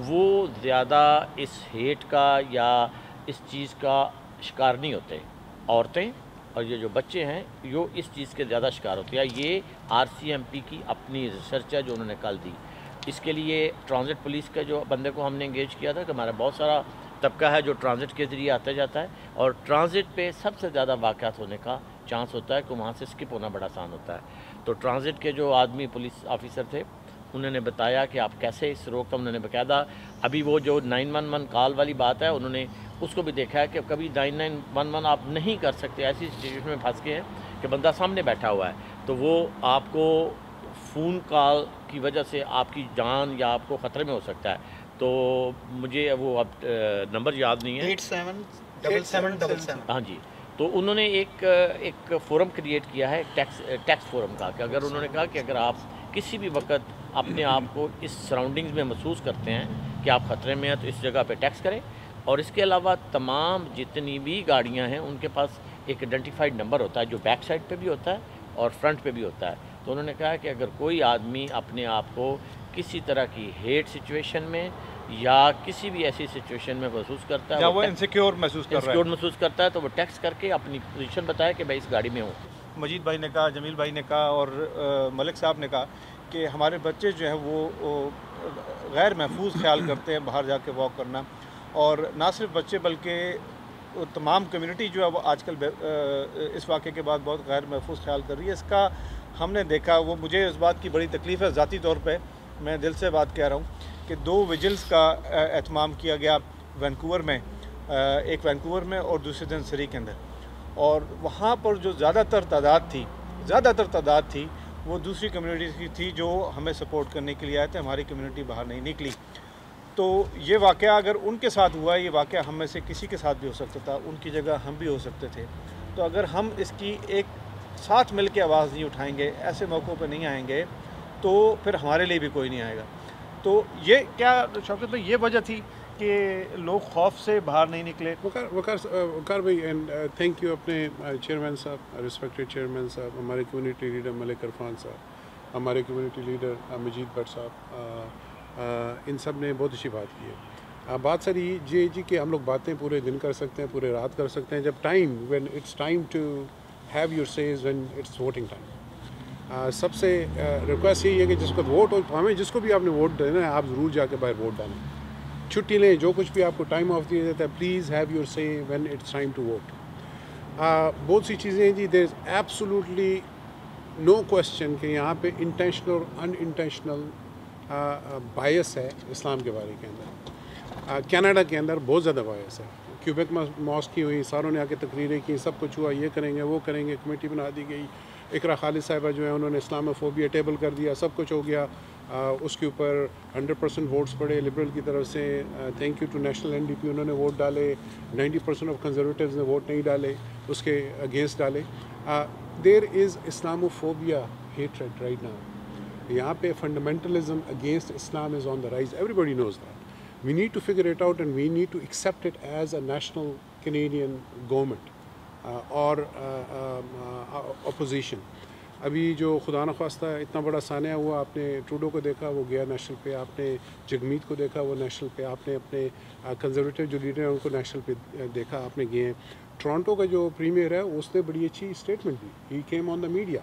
وہ زیادہ اس ہیٹ کا یا اس چیز کا شکار نہیں ہوتے، عورتیں اور یہ جو بچے ہیں یہ اس چیز کے زیادہ شکار ہوتے ہیں۔ یہ RCMP کی اپنی ریسرچ ہے جو انہوں نے کل دی۔ اس کے لیے ٹرانزٹ پولیس کا جو بندے کو ہم نے انگیج کیا تھا کہ ہمارا بہت سارا طبقہ ہے جو ٹرانزٹ کے ذریعے آتا جاتا ہے، اور ٹرانزٹ پہ سب سے زیادہ واقعات ہونے کا چانس ہوتا ہے کہ وہاں سے اسکپ ہونا بڑا آسان ہوتا ہے۔ تو ٹرانزٹ کے جو آدمی پولیس آفیسر تھے انہوں نے بتایا کہ آپ کیسے اس روک کا، انہوں نے باقاعدہ ابھی وہ جو 911 کال والی بات ہے انہوں نے اس کو بھی دیکھا ہے کہ کبھی 911 آپ نہیں کر سکتے، ایسی سچویشن میں پھنس گئے ہیں کہ بندہ سامنے بیٹھا ہوا ہے، تو وہ آپ کو فون کال کی وجہ سے آپ کی جان یا آپ کو خطرے میں ہو سکتا ہے۔ تو مجھے وہ اب نمبر یاد نہیں ہے، 8777. ہاں جی۔ تو انہوں نے ایک فورم کریٹ کیا ہے ٹیکس فورم کا، کہ اگر انہوں نے کہا کہ اگر آپ کسی بھی وقت اپنے آپ کو اس سراؤنڈنگز میں محسوس کرتے ہیں کہ آپ خطرے میں ہیں تو اس جگہ پہ ٹیکس کریں، اور اس کے علاوہ تمام جتنی بھی گاڑیاں ہیں ان کے پاس ایک آئیڈینٹیفائڈ نمبر ہوتا ہے جو بیک سائڈ پہ بھی ہوتا ہے اور فرنٹ پہ بھی ہوتا ہے۔ تو انہوں نے کہا کہ اگر کوئی آدمی اپنے آپ کو کسی طرح کی ہیٹ سچویشن میں یا کسی بھی ایسی سچویشن میں محسوس کرتا ہے، یا وہ انسیکیور محسوس کر رہا ہے، محسوس کرتا ہے، تو وہ ٹیکس کر کے اپنی پوزیشن بتائے کہ میں اس گاڑی میں ہوں۔ مجید بھائی نے کہا، جمیل بھائی نے کہا اور ملک صاحب نے کہا کہ ہمارے بچے جو ہیں وہ غیر محفوظ خیال کرتے ہیں باہر جا کے واک کرنا، اور نہ صرف بچے بلکہ تمام کمیونٹی جو ہے وہ آج کل اس واقعے کے بعد بہت غیر محفوظ خیال کر رہی ہے۔ اس کا ہم نے دیکھا، وہ مجھے اس بات کی بڑی تکلیف ہے ذاتی طور پہ، میں دل سے بات کہہ رہا ہوں کہ 2 ویجلز کا اہتمام کیا گیا وینکوور میں، ایک وینکوور میں اور دوسرے دن سری کے اندر، اور وہاں پر جو زیادہ تر تعداد تھی وہ دوسری کمیونٹیز کی تھی جو ہمیں سپورٹ کرنے کے لیے آئے تھے، ہماری کمیونٹی باہر نہیں نکلی۔ تو یہ واقعہ اگر ان کے ساتھ ہوا، یہ واقعہ ہم میں سے کسی کے ساتھ بھی ہو سکتا تھا، ان کی جگہ ہم بھی ہو سکتے تھے۔ تو اگر ہم اس کی ایک ساتھ مل کے آواز نہیں اٹھائیں گے، ایسے موقعوں پہ نہیں آئیں گے، تو پھر ہمارے لیے بھی کوئی نہیں آئے گا۔ تو یہ کیا شوکت بھائی یہ وجہ تھی کہ لوگ خوف سے باہر نہیں نکلے؟ وقار بھائی، اینڈ تھینک یو اپنے چیئرمین صاحب، ریسپیکٹڈ چیئرمین صاحب، ہمارے کمیونٹی لیڈر ملک عرفان صاحب، ہمارے کمیونٹی لیڈر مجید بٹ صاحب، ان سب نے بہت اچھی بات کی ہے۔ بات سر یہ جی کہ ہم لوگ باتیں پورے دن کر سکتے ہیں، پورے رات کر سکتے ہیں، جب when it's time to have your says, when it's voting time, سب سے ریکویسٹ یہی ہے کہ جس کو ووٹ ہو، ہمیں جس کو بھی آپ نے ووٹ دینا ہے آپ ضرور جا کے باہر ووٹ ڈالیں، چھٹی لیں، جو کچھ بھی آپ کو ٹائم آف دیا جاتا ہے، please have your say when it's time to vote. بہت سی چیزیں ہیں جی، دیر از ایبسولوٹلی نو کویسچن کہ یہاں پہ انٹینشنل اور ان انٹینشنل بائس ہے اسلام کے بارے کے اندر۔ کینیڈا کے اندر بہت زیادہ بائس ہے، کیوبیک ماسک کی ہوئی، ساروں نے آ کے تقریریں کی، سب کچھ ہوا، یہ کریں گے وہ کریں گے، کمیٹی بنا دی گئی، اقرا خالد صاحبہ جو ہیں انہوں نے اسلاموفوبیا ٹیبل کر دیا، سب کچھ ہو گیا، اس کے اوپر 100% ووٹس پڑے لبرل کی طرف سے۔ Thank you to national NDP، انہوں نے ووٹ ڈالے، 90% آف کنزرویٹیوز نے ووٹ نہیں ڈالے، اس کے اگینسٹ ڈالے۔ There is Islamophobia hatred right now, یہاں پہ fundamentalism against Islam is on the rise, everybody knows that, we need to figure it out and we need to accept it as a national Canadian government اور opposition. ابھی جو خدا نخواستہ اتنا بڑا سانحہ ہوا، آپ نے ٹروڈو کو دیکھا وہ گیا نیشنل پہ، آپ نے جگمیت کو دیکھا وہ نیشنل پہ، آپ نے اپنے کنزرویٹو جو لیڈر ہیں ان کو نیشنل پہ دیکھا، آپ نے گئے ہیں۔ ٹورانٹو کا جو پریمیئر ہے اس نے بڑی اچھی statement the, he came on the media.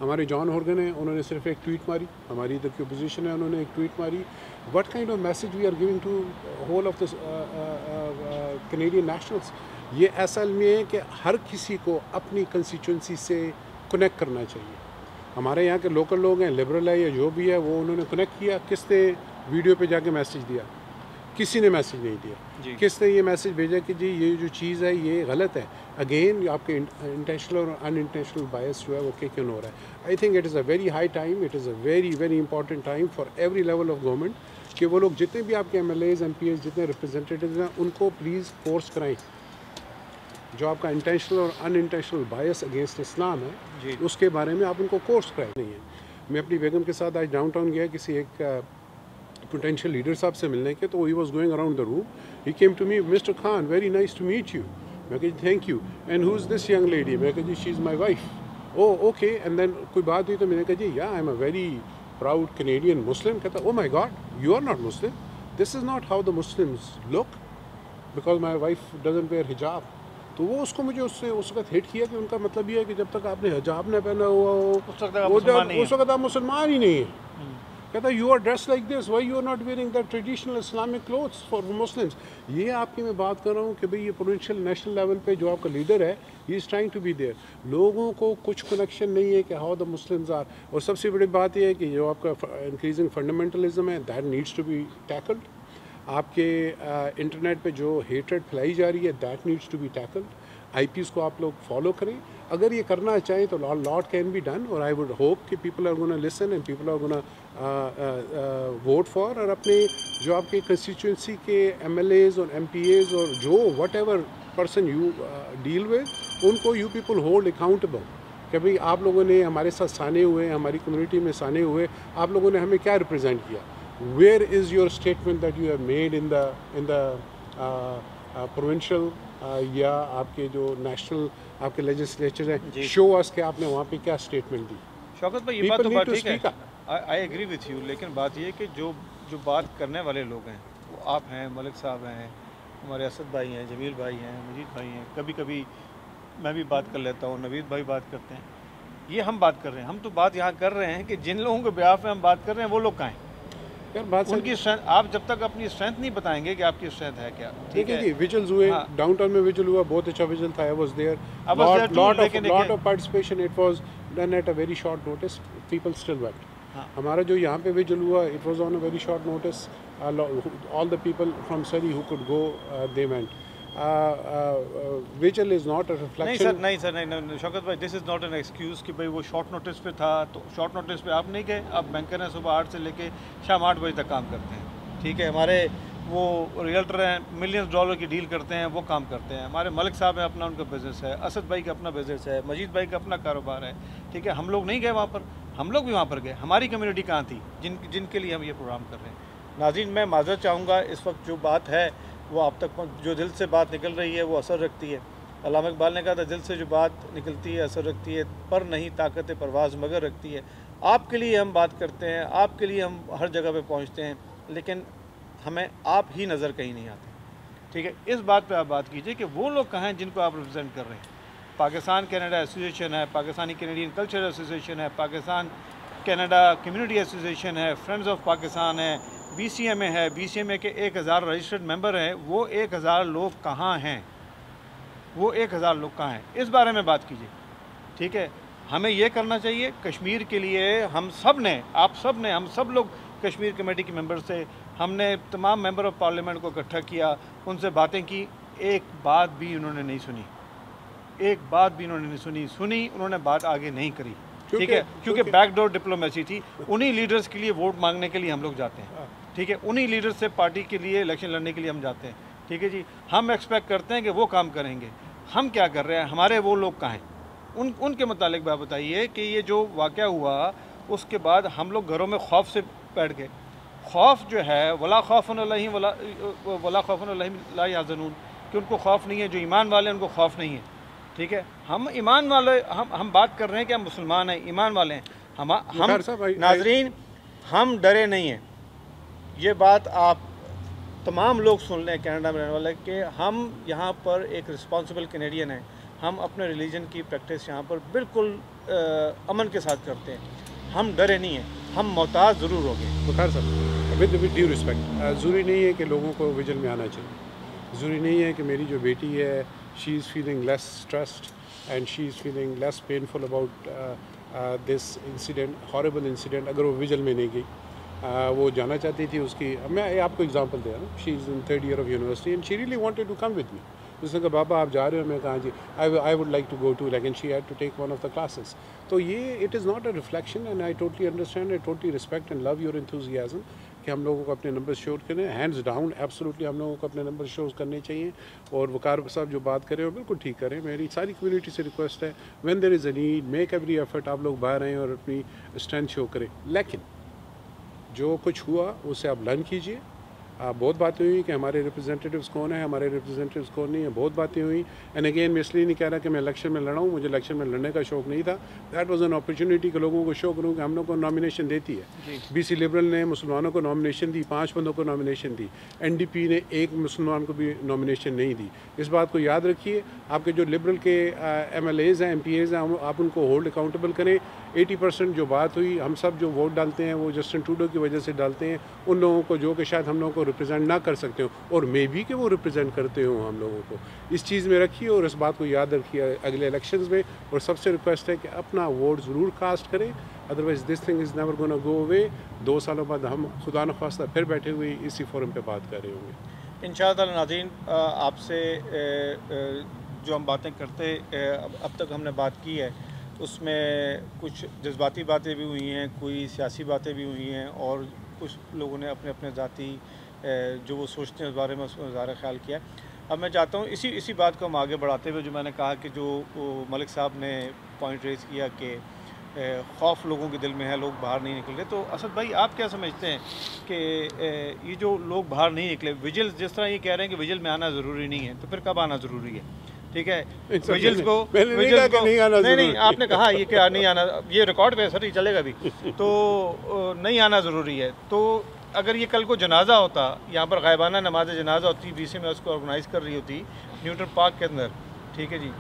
ہمارے جان ہورگن ہیں، انہوں نے صرف ایک ٹویٹ ماری، ہماری ادھر کی اپوزیشن ہے انہوں نے ایک ٹویٹ ماری۔ What kind of message we are giving to whole of the Canadian nationals. یہ اصل میں ہے کہ ہر کسی کو اپنی کنسٹیچوئنسی سے کنیکٹ کرنا چاہیے۔ ہمارے یہاں کے لوکل لوگ ہیں، لبرل ہے یا جو بھی ہے، وہ انہوں نے کنیکٹ کیا۔ کس نے ویڈیو پہ جا کے میسج دیا؟ کسی نے میسج نہیں دیا۔ کس نے یہ میسج بھیجا کہ جی یہ جو چیز ہے یہ غلط ہے؟ اگین آپ کے انٹینشنل اور ان انٹینشنل بائس جو ہے وہ کک ان ہو رہا ہے۔ I think it is a very high time, it is a very very important time for every level of government کہ وہ لوگ جتنے بھی آپ کے MLAs, MPs, جتنے ریپرزینٹیوز ہیں ان کو پلیز فورس کرائیں۔ جو آپ کا انٹینشنل اور ان انٹینشنل بائس اگینسٹ اسلام ہے اس کے بارے میں آپ ان کو کورس کرائیں نہیں ہے۔ میں اپنی بیگم کے ساتھ آج ڈاؤن ٹاؤن گیا کسی ایک پوٹینشیل لیڈر صاحب سے ملنے کے، تو he was going around the room, he came to me, mister Khan very nice to meet you. میں کہا جی thank you, and who is this young lady? میں کہا جی she is my wife. Oh okay, and then کوئی بات ہوئی تو میں نے کہا جی yeah I am a very proud Canadian Muslim. کہتا oh my God you are not Muslim, this is not how the Muslims look because my wife doesn't wear hijab. تو وہ اس کو مجھے اس سے اس وقت ہٹ کیا کہ ان کا مطلب یہ ہے کہ جب تک آپ نے حجاب نہ پہنا ہوا ہو اس وقت آپ مسلمان ہی نہیں ہیں۔ کہتا you are dress like this, why you are not wearing the traditional Islamic clothes for Muslims. یہ آپ کی میں بات کر رہا ہوں کہ بھئی یہ پروونشل نیشنل لیول پہ جو آپ کا لیڈر ہے he is trying to be there. لوگوں کو کچھ کنیکشن نہیں ہے کہ ہاؤ دا مسلمز آر۔ اور سب سے بڑی بات یہ ہے کہ جو آپ کا انکریزنگ فنڈامنٹلزم ہے that needs to be tackled. آپ کے انٹرنیٹ پہ جو ہیٹریڈ پھیلائی جا رہی ہے that needs to be tackled. IPs کو آپ لوگ فالو کریں، اگر یہ کرنا چاہیں تو لاٹ کین بی ڈن، اور آئی وڈ ہوپ کہ people are gonna listen and people are gonna vote for, اور اپنے جو آپ کے کنسٹیچوئنسی کے ایم ایل ایز اور ایم پی ایز اور جو whatever person you deal with ان کو یو پیپل ہولڈ اکاؤنٹیبل کہ بھئی آپ لوگوں نے ہمارے ساتھ سانے ہوئے، ہماری کمیونٹی میں سانے ہوئے، آپ لوگوں نے ہمیں کیا ریپرزینٹ کیا؟ Where is your statement that you have made in the provincial یا آپ کے جو نیشنل آپ کے لیجسلیچر ہیں، شو اس کہ آپ نے وہاں پہ کیا اسٹیٹمنٹ دی۔ شوکت بھائی یہ بات تو بات ٹھیک ہے، آئی ایگری وتھ یو، لیکن بات یہ ہے کہ جو بات کرنے والے لوگ ہیں وہ آپ ہیں، ملک صاحب ہیں، ہمارے اسد بھائی ہیں، جمیل بھائی ہیں، مجید بھائی ہیں، کبھی کبھی میں بھی بات کر لیتا ہوں، نوید بھائی بات کرتے ہیں، یہ ہم بات کر رہے ہیں، ہم تو بات یہاں کر رہے ہیں کہ جن لوگوں کے بیاف میں ہم بات کر رہے ہیں وہ لوگ کہاں ہیں؟ ان کی اسٹرینتھ، آپ جب تک اپنی اسٹرینتھ نہیں بتائیں گے کہ آپ کی اسٹرینتھ ہے کیا، ٹھیک ہے؟ ویجلز ہوئے ڈاؤن ٹاؤن میں، ویجل ہوا بہت اچھا ویجل تھا، I was there, lot of participation, it was done at a very short notice, people still went. ہمارا جو یہاں پہ ویجل ہوا it was on a very short notice, all the people from Surrey who could go they went. Vigil is not a reflection. نہیں سر شوکت بھائی دس is not an excuse کہ بھائی وہ شارٹ نوٹس پہ تھا تو شارٹ نوٹس پہ آپ نہیں گئے، آپ بینکر ہیں، صبح 8 سے لے کے شام 8 بجے تک کام کرتے ہیں، ٹھیک ہے؟ ہمارے وہ ریئلٹر ہیں، ملینز ڈالر کی ڈیل کرتے ہیں، وہ کام کرتے ہیں، ہمارے ملک صاحب ہیں، اپنا ان کا بزنس ہے، اسد بھائی کا اپنا بزنس ہے، مجید بھائی کا اپنا کاروبار ہے، ٹھیک ہے؟ ہم لوگ نہیں گئے وہاں پر، ہم لوگ بھی وہاں پر گئے، ہماری کمیونٹی کہاں تھی جن کے لیے ہم یہ پروگرام کر رہے ہیں؟ ناظرین میں معذرت چاہوں گا، اس وقت جو بات ہے وہ آپ تک جو دل سے بات نکل رہی ہے وہ اثر رکھتی ہے۔ علامہ اقبال نے کہا تھا دل سے جو بات نکلتی ہے اثر رکھتی ہے، پر نہیں طاقت پرواز مگر رکھتی ہے۔ آپ کے لیے ہم بات کرتے ہیں، آپ کے لیے ہم ہر جگہ پہ پہنچتے ہیں، لیکن ہمیں آپ ہی نظر کہیں نہیں آتے، ٹھیک ہے؟ اس بات پہ آپ بات کیجئے کہ وہ لوگ کہاں ہیں جن کو آپ ریپرزینٹ کر رہے ہیں۔ پاکستان کینیڈا ایسوسیشن ہے، پاکستانی کینیڈین کلچر ایسوسیشن ہے، پاکستان کینیڈا کمیونٹی ایسوسیشن ہے، فرینڈز آف پاکستان ہے، بی سی ایم اے ہے، بی سی ایم اے کے 1000 رجسٹرڈ ممبر ہیں، وہ 1000 لوگ کہاں ہیں؟ وہ 1000 لوگ کہاں ہیں؟ اس بارے میں بات کیجیے، ٹھیک ہے؟ ہمیں یہ کرنا چاہیے کشمیر کے لیے، ہم سب نے، آپ سب نے، ہم سب لوگ کشمیر کمیٹی کے ممبر سے، ہم نے تمام ممبر آف پارلیمنٹ کو اکٹھا کیا، ان سے باتیں کی، ایک بات بھی انہوں نے نہیں سنی، ایک بات بھی انہوں نے نہیں سنی، انہوں نے بات آگے نہیں کری، ٹھیک ہے؟ کیونکہ بیک ڈور ڈپلومیسی تھی، انہی لیڈرز کے لیے ووٹ مانگنے کے لیے ہم لوگ جاتے ہیں، ٹھیک ہے؟ انہی لیڈرز سے پارٹی کے لیے الیکشن لڑنے کے لیے ہم جاتے ہیں، ٹھیک ہے جی؟ ہم ایکسپیکٹ کرتے ہیں کہ وہ کام کریں گے، ہم کیا کر رہے ہیں؟ ہمارے وہ لوگ کہاں ہیں؟ ان کے متعلق بات بتائیے کہ یہ جو واقعہ ہوا اس کے بعد ہم لوگ گھروں میں خوف سے بیٹھ گئے۔ خوف جو ہے ولا خوف علیہم لا یحزنون، کہ ان کو خوف نہیں ہے، جو ایمان والے ہیں ان کو خوف نہیں ہے، ٹھیک ہے، ہم ایمان والے، ہم بات کر رہے ہیں کہ ہم مسلمان ہیں، ایمان والے ہیں، ہم ناظرین ہم ڈرے نہیں ہیں. یہ بات آپ تمام لوگ سن لیں کینیڈا میں رہنے والے کہ ہم یہاں پر ایک رسپانسبل کینیڈین ہیں. ہم اپنے ریلیجن کی پریکٹس یہاں پر بالکل امن کے ساتھ کرتے ہیں. ہم ڈرے نہیں ہیں، ہم محتاط ضرور ہو گئے. بخار صاحب ود ڈیو رسپیکٹ، ضروری نہیں ہے کہ لوگوں کو ویژن میں آنا چاہیے. ضروری نہیں ہے کہ میری جو بیٹی ہے she is feeling less stressed and she is feeling less painful about this incident, horrible incident. اگر وہ ویژن میں نہیں گئی، وہ جانا چاہتی تھی. اس کی میں آپ کو اگزامپل دے رہا ہوں. She is in 3rd year of university and she really wanted to come with me. اس نے کہا بابا آپ جا رہے ہو؟ میں کہا جی I would like to go too, لیکن she had to take one of the classes. تو یہ it is not a reflection and I totally understand, I totally respect and love your enthusiasm کہ ہم لوگوں کو اپنے نمبر شو کریں. Hands down absolutely ہم لوگوں کو اپنے نمبر شو کرنے چاہیے. اور وقار صاحب جو بات کریں وہ بالکل ٹھیک کریں. میری ساری کمیونٹی سے ریکویسٹ ہے when there is a need make every effort. آپ لوگ باہر آئیں اور اپنی اسٹرینتھ شو کریں. لیکن جو کچھ ہوا اس سے آپ لرن کیجیے. بہت باتیں ہوئی کہ ہمارے ریپرزینٹیوز کون ہیں، ہمارے ریپرزینٹیوز کون نہیں ہیں، بہت باتیں ہوئی. اینڈ اگین میں اس لیے نہیں کہہ رہا کہ میں الیکشن میں لڑا ہوں، مجھے الیکشن میں لڑنے کا شوق نہیں تھا. دیٹ واز این اپرچونیٹی کہ لوگوں کو شو کروں کہ ہم لوگ کو نامینیشن دیتی ہے. بی سی لبرل نے مسلمانوں کو نامینیشن دی، 5 بندوں کو نامینیشن دی. این ڈی پی نے ایک مسلمان کو بھی نامینیشن نہیں دی. اس بات کو یاد رکھیے. آپ کے جو لبرل کے ایم ایل ایز ہیں، ایم پی ایز ہیں، آپ ان کو ہولڈ اکاؤنٹیبل کریں. 80% جو بات ہوئی، ہم سب جو ووٹ ڈالتے ہیں وہ جسٹن ٹروڈو کی وجہ سے ڈالتے ہیں. ان لوگوں کو جو کہ شاید ہم لوگوں کو ریپرزینٹ نہ کر سکتے ہوں، اور مے بھی کہ وہ ریپرزینٹ کرتے ہوں ہم لوگوں کو. اس چیز میں رکھیے اور اس بات کو یاد رکھیے اگلے الیکشنز میں. اور سب سے ریکویسٹ ہے کہ اپنا ووٹ ضرور کاسٹ کریں، otherwise this thing is never gonna go away. 2 سالوں بعد ہم خدا نخواستہ پھر بیٹھے ہوئے اسی فورم پہ بات کر رہے ہوں گے. انشاءاللہ تعالی. ناظرین آپ سے جو ہم باتیں کرتے اب تک ہم نے بات کی ہے اس میں کچھ جذباتی باتیں بھی ہوئی ہیں، کوئی سیاسی باتیں بھی ہوئی ہیں، اور کچھ لوگوں نے اپنے اپنے ذاتی جو وہ سوچتے ہیں اس بارے میں اس میں اظہار خیال کیا. اب میں چاہتا ہوں اسی بات کو ہم آگے بڑھاتے ہوئے جو میں نے کہا کہ جو ملک صاحب نے پوائنٹ ریز کیا کہ خوف لوگوں کے دل میں ہے، لوگ باہر نہیں نکل گئے. تو اسد بھائی آپ کیا سمجھتے ہیں کہ یہ جو لوگ باہر نہیں نکلے، ویجل جس طرح یہ کہہ رہے ہیں کہ ویجل میں آنا ضروری نہیں ہے، تو پھر کب آنا ضروری ہے؟ ٹھیک ہے، ویجلز کو نہیں آپ نے کہا یہ کہ نہیں آنا، یہ ریکارڈ پہ سر یہ چلے گا بھی، تو نہیں آنا ضروری ہے. تو اگر یہ کل کو جنازہ ہوتا، یہاں پر غائبانہ نماز جنازہ ہوتی، بی سی میں اس کو آرگنائز کر رہی ہوتی نیوٹن پارک کے اندر، ٹھیک ہے جی،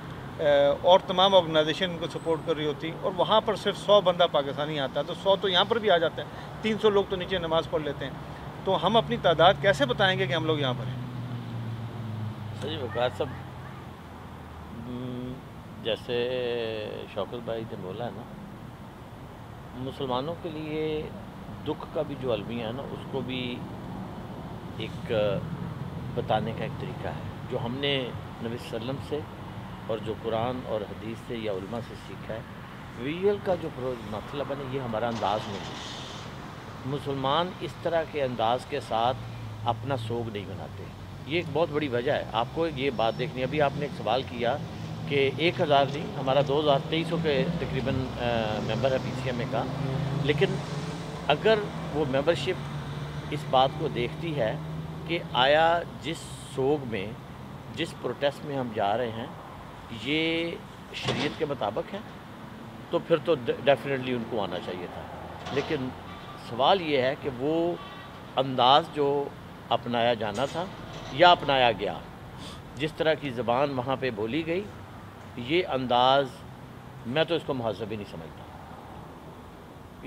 اور تمام آرگنائزیشن ان کو سپورٹ کر رہی ہوتی، اور وہاں پر صرف 100 بندہ پاکستانی آتا ہے، تو 100 تو یہاں پر بھی آ جاتا ہے، 300 لوگ تو نیچے نماز پڑھ لیتے ہیں. تو ہم اپنی تعداد کیسے بتائیں گے کہ ہم لوگ یہاں پر ہیں؟ جی وقار صاحب، جیسے شوکت بھائی نے بولا ہے نا، مسلمانوں کے لیے دکھ کا بھی جو المیہ ہے نا، اس کو بھی ایک بتانے کا ایک طریقہ ہے جو ہم نے نبی صلی اللہ علیہ وسلم سے اور جو قرآن اور حدیث سے یا علماء سے سیکھا ہے. ویژول کا جو مطلب ہے نا، یہ ہمارا انداز نہیں ہے. مسلمان اس طرح کے انداز کے ساتھ اپنا سوگ نہیں مناتے. یہ ایک بہت بڑی وجہ ہے. آپ کو یہ بات دیکھنی ہے. ابھی آپ نے ایک سوال کیا کہ 1000 نہیں، ہمارا 2300 کے تقریباً ممبر ہے پی سی ایم اے کا. لیکن اگر وہ ممبرشپ اس بات کو دیکھتی ہے کہ آیا جس سوگ میں، جس پروٹیسٹ میں ہم جا رہے ہیں، یہ شریعت کے مطابق ہے، تو پھر تو ڈیفینیٹلی ان کو آنا چاہیے تھا. لیکن سوال یہ ہے کہ وہ انداز جو اپنایا جانا تھا یا اپنایا گیا، جس طرح کی زبان وہاں پہ بولی گئی، یہ انداز میں تو اس کو مہذب ہی نہیں سمجھتا.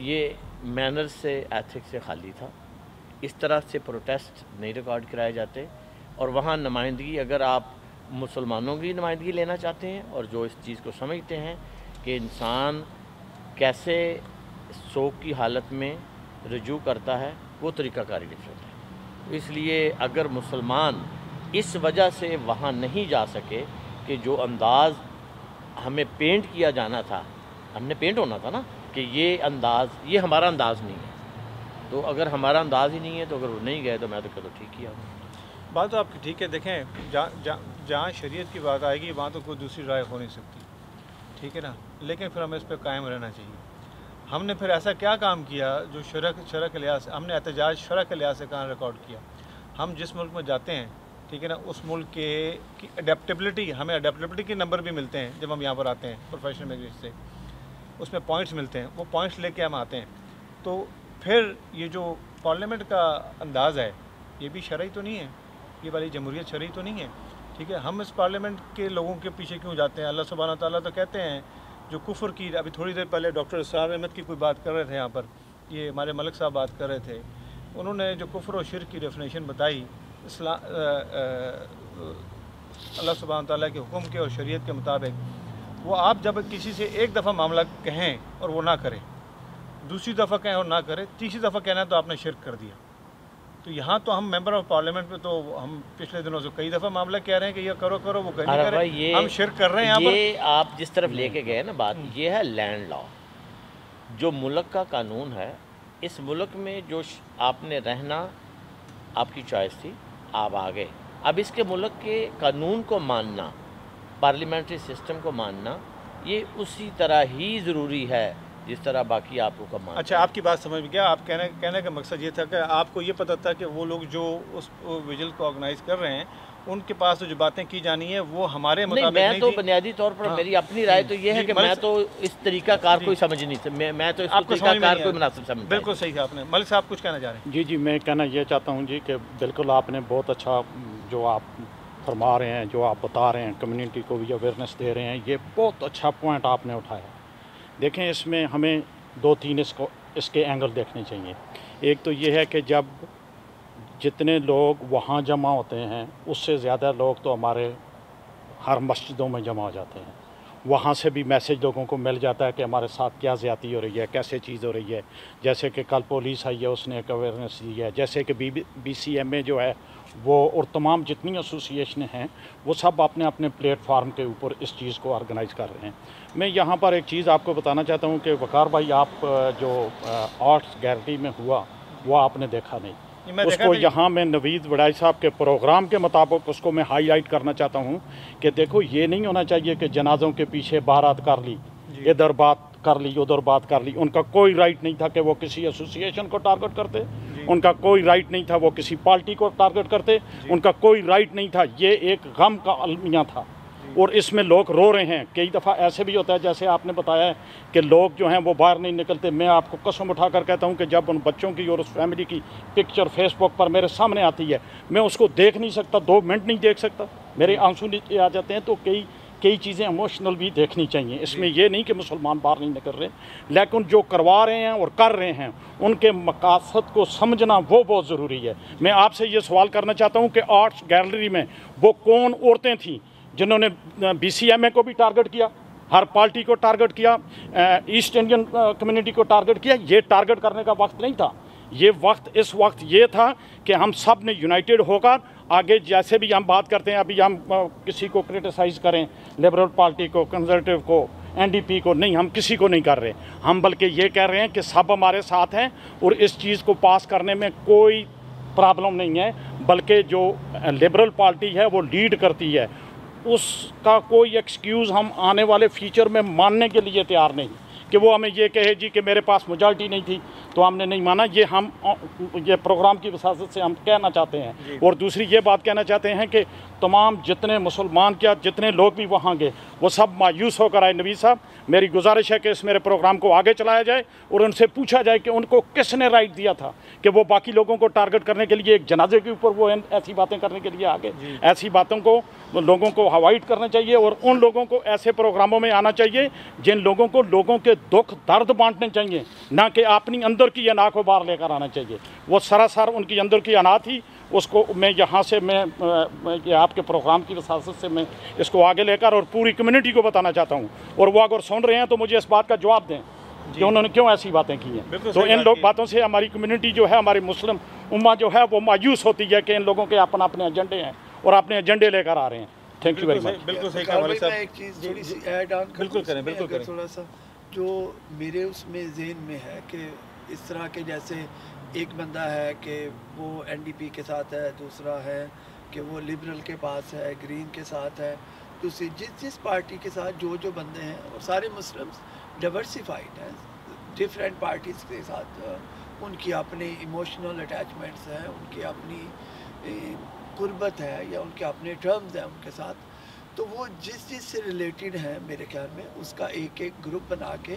یہ مینرز سے، ایتھکس سے خالی تھا. اس طرح سے پروٹیسٹ نہیں ریکارڈ کرائے جاتے. اور وہاں نمائندگی، اگر آپ مسلمانوں کی نمائندگی لینا چاہتے ہیں اور جو اس چیز کو سمجھتے ہیں کہ انسان کیسے سوگ کی حالت میں رجوع کرتا ہے، وہ طریقہ کاری ڈفرینٹ ہے. اس لیے اگر مسلمان اس وجہ سے وہاں نہیں جا سکے کہ جو انداز ہمیں پینٹ کیا جانا تھا، ہم نے پینٹ ہونا تھا نا کہ یہ انداز، یہ ہمارا انداز نہیں ہے. تو اگر ہمارا انداز ہی نہیں ہے، تو اگر وہ نہیں گئے تو میں تو کہتا ہوں ٹھیک کیا. بات تو آپ کی ٹھیک ہے. دیکھیں جہاں شریعت کی بات آئے گی وہاں تو کوئی دوسری رائے ہو نہیں سکتی، ٹھیک ہے نا. لیکن پھر ہمیں اس پہ قائم رہنا چاہیے. ہم نے پھر ایسا کیا کام کیا جو شرع کے لحاظ سے، ہم نے احتجاج شرع کے لحاظ سے کہاں ریکارڈ کیا؟ ہم جس ملک میں جاتے ہیں ٹھیک ہے نا، اس ملک کی اڈیپٹیبلٹی، ہمیں اڈیپٹیبلٹی کے نمبر بھی ملتے ہیں جب ہم یہاں پر آتے ہیں پروفیشنل امیگریشن سے، اس میں پوائنٹس ملتے ہیں، وہ پوائنٹس لے کے ہم آتے ہیں. تو پھر یہ جو پارلیمنٹ کا انداز ہے یہ بھی شرعی تو نہیں ہے، یہ والی جمہوریت شرعی تو نہیں ہے. ٹھیک ہے، ہم اس پارلیمنٹ کے لوگوں کے پیچھے کیوں جاتے ہیں؟ اللہ سبحانہ تعالیٰ تو کہتے ہیں جو کفر کی، ابھی تھوڑی دیر پہلے ڈاکٹر اسرار احمد کی کوئی بات کر رہے تھے یہاں پر، یہ ہمارے ملک صاحب بات کر رہے تھے، انہوں نے جو کفر و شرک کی ڈیفینیشن بتائی اللہ سبحانہ تعالیٰ کے حکم کے اور شریعت کے مطابق، وہ آپ جب کسی سے ایک دفعہ معاملہ کہیں اور وہ نہ کرے، دوسری دفعہ کہیں اور نہ کرے، تیسری دفعہ کہنا ہے تو آپ نے شرک کر دیا. تو یہاں تو ہم ممبر آف پارلیمنٹ پہ تو ہم پچھلے دنوں سے کئی دفعہ معاملہ کہہ رہے ہیں کہ یہ کرو کرو، وہ نہیں کرے، ہم شرک کر رہے ہیں. یہاں پر یہ آپ جس طرف لے کے گئے نا بات، یہ ہے لینڈ لا، جو ملک کا قانون ہے. اس ملک میں جو آپ نے رہنا آپ کی چوائس تھی، آپ آ گئے. اب اس کے ملک کے قانون کو ماننا، پارلیمنٹری سسٹم کو ماننا، یہ اسی طرح ہی ضروری ہے جس طرح باقی آپ کو ماننا. اچھا، آپ کی بات سمجھ میں گیا. آپ کہنے کا مقصد یہ تھا کہ آپ کو یہ پتہ تھا کہ وہ لوگ جو اس ویجل کو آرگنائز کر رہے ہیں ان کے پاس جو باتیں کی جانی ہیں وہ ہمارے مطابق نہیں. میں تو بنیادی طور پر میری اپنی رائے تو یہ ہے کہ میں تو اس طریقہ کار کوئی سمجھ نہیں، میں تو اس طریقہ کار کوئی مناسب سمجھتا. بالکل صحیح ہے. آپ نے ملک صاحب کچھ کہنا چاہ رہے ہیں؟ جی میں کہنا یہ چاہتا ہوں جی کہ بالکل آپ نے بہت اچھا جو آپ فرما رہے ہیں، جو آپ بتا رہے ہیں، کمیونٹی کو بھی اویئرنیس دے رہے ہیں، یہ بہت اچھا پوائنٹ آپ نے اٹھایا. دیکھیں اس میں ہمیں 2-3 اس کے اینگل دیکھنے چاہیے. ایک تو یہ ہے کہ جب جتنے لوگ وہاں جمع ہوتے ہیں اس سے زیادہ لوگ تو ہمارے ہر مسجدوں میں جمع ہو جاتے ہیں. وہاں سے بھی میسیج لوگوں کو مل جاتا ہے کہ ہمارے ساتھ کیا زیادتی ہو رہی ہے، کیسے چیز ہو رہی ہے. جیسے کہ کل پولیس آئی ہے، اس نے ایک اویئرنیس دی ہے. جیسے کہ بی سی ایم اے جو ہے وہ اور تمام جتنی ایسوسیشنیں ہیں وہ سب اپنے اپنے پلیٹ فارم کے اوپر اس چیز کو آرگنائز کر رہے ہیں. میں یہاں پر ایک چیز آپ کو بتانا چاہتا ہوں کہ وقار بھائی، آپ جو آرٹس گیلری میں ہوا وہ آپ نے دیکھا نہیں. اس کو یہاں میں نوید وڈائی صاحب کے پروگرام کے مطابق اس کو میں ہائی لائٹ کرنا چاہتا ہوں کہ دیکھو یہ نہیں ہونا چاہیے کہ جنازوں کے پیچھے بارات کر لی، ادھر بات کر لی، ادھر بات کر لی. ان کا کوئی رائٹ نہیں تھا کہ وہ کسی ایسوسیشن کو ٹارگٹ کرتے، ان کا کوئی رائٹ نہیں تھا وہ کسی پارٹی کو ٹارگٹ کرتے، ان کا کوئی رائٹ نہیں تھا. یہ ایک غم کا المیہ تھا اور اس میں لوگ رو رہے ہیں. کئی دفعہ ایسے بھی ہوتا ہے جیسے آپ نے بتایا ہے کہ لوگ جو ہیں وہ باہر نہیں نکلتے. میں آپ کو قسم اٹھا کر کہتا ہوں کہ جب ان بچوں کی اور اس فیملی کی پکچر فیس بک پر میرے سامنے آتی ہے میں اس کو دیکھ نہیں سکتا، 2 منٹ نہیں دیکھ سکتا، میرے آنسو نیچے آ جاتے ہیں. تو کئی چیزیں ایموشنل بھی دیکھنی چاہیے. اس میں یہ نہیں کہ مسلمان باہر نہیں نکل رہے، لیکن جو کروا رہے ہیں اور کر رہے ہیں ان کے مقاصد کو سمجھنا وہ بہت ضروری ہے. میں آپ سے یہ سوال کرنا چاہتا ہوں کہ آرٹس گیلری میں وہ کون عورتیں تھیں جنہوں نے بی سی ایم اے کو بھی ٹارگٹ کیا، ہر پارٹی کو ٹارگٹ کیا، ایسٹ انڈین کمیونٹی کو ٹارگٹ کیا؟ یہ ٹارگٹ کرنے کا وقت نہیں تھا. یہ وقت اس وقت یہ تھا کہ ہم سب نے یونائٹڈ ہو کر آگے، جیسے بھی ہم بات کرتے ہیں، ابھی ہم کسی کو کرٹیسائز کریں، لبرل پارٹی کو، کنزرویٹو کو، این ڈی پی کو، نہیں، ہم کسی کو نہیں کر رہے. ہم بلکہ یہ کہہ رہے ہیں کہ سب ہمارے ساتھ ہیں اور اس چیز کو پاس کرنے میں کوئی پرابلم نہیں ہے. بلکہ جو لبرل پارٹی ہے وہ لیڈ کرتی ہے، اس کا کوئی ایکسکیوز ہم آنے والے فیچر میں ماننے کے لیے تیار نہیں کہ وہ ہمیں یہ کہے جی کہ میرے پاس میجارٹی نہیں تھی تو ہم نے نہیں مانا. یہ پروگرام کی وساطت سے ہم کہنا چاہتے ہیں. اور دوسری یہ بات کہنا چاہتے ہیں کہ تمام جتنے مسلمان کیا جتنے لوگ بھی وہاں گئے وہ سب مایوس ہو کر آئے. نوید صاحب، میری گزارش ہے کہ اس میرے پروگرام کو آگے چلایا جائے اور ان سے پوچھا جائے کہ ان کو کس نے رائٹ دیا تھا کہ وہ باقی لوگوں کو ٹارگٹ کرنے کے لیے، ایک جنازے کے اوپر وہ ایسی باتیں کرنے کے لیے آگے. ایسی باتوں کو لوگوں کو اوائڈ کرنا چاہیے اور ان لوگوں کو ایسے پروگراموں میں آنا چاہیے جن لوگوں کو لوگوں کے دکھ درد بانٹنے چاہیے، نہ کہ اپنی اندر کی انا کو باہر لے کر آنا چاہیے. وہ سراسر ان کی اندر کی انا تھی. اس کو میں یہاں سے میں آپ کے پروگرام کی وساطت سے میں اس کو آگے لے کر اور پوری کمیونٹی کو بتانا چاہتا ہوں. اور وہ اگر سن رہے ہیں تو مجھے اس بات کا جواب دیں کہ انہوں نے کیوں ایسی باتیں کی ہیں. تو ان باتوں سے ہماری کمیونٹی جو ہے، ہماری مسلم امہ جو ہے وہ مایوس ہوتی ہے کہ ان لوگوں کے اپنے ایجنڈے ہیں اور اپنے ایجنڈے لے کر آ رہے ہیں. Thank you very much. بالکل صحیح کہا ملک صاحب. ایک چیز تھوڑی سی ایڈ آن بالکل کریں، بالکل کریں. تھوڑا سا جو میرے اس میں ذہن میں ہے کہ اس طرح کے جیسے ایک بندہ ہے کہ وہ این ڈی پی کے ساتھ ہے، دوسرا ہے کہ وہ لبرل کے پاس ہے، گرین کے ساتھ ہے، دوسری جس پارٹی کے ساتھ جو بندے ہیں اور سارے مسلمس ڈائیورسیفائڈ ہیں، ڈفرینٹ پارٹیز کے ساتھ ان کی اپنی ایموشنل اٹیچمنٹس ہیں، ان کی اپنی قربت ہے یا ان کے اپنے ٹرمز ہیں ان کے ساتھ، تو وہ جس سے ریلیٹڈ ہیں میرے خیال میں اس کا ایک گروپ بنا کے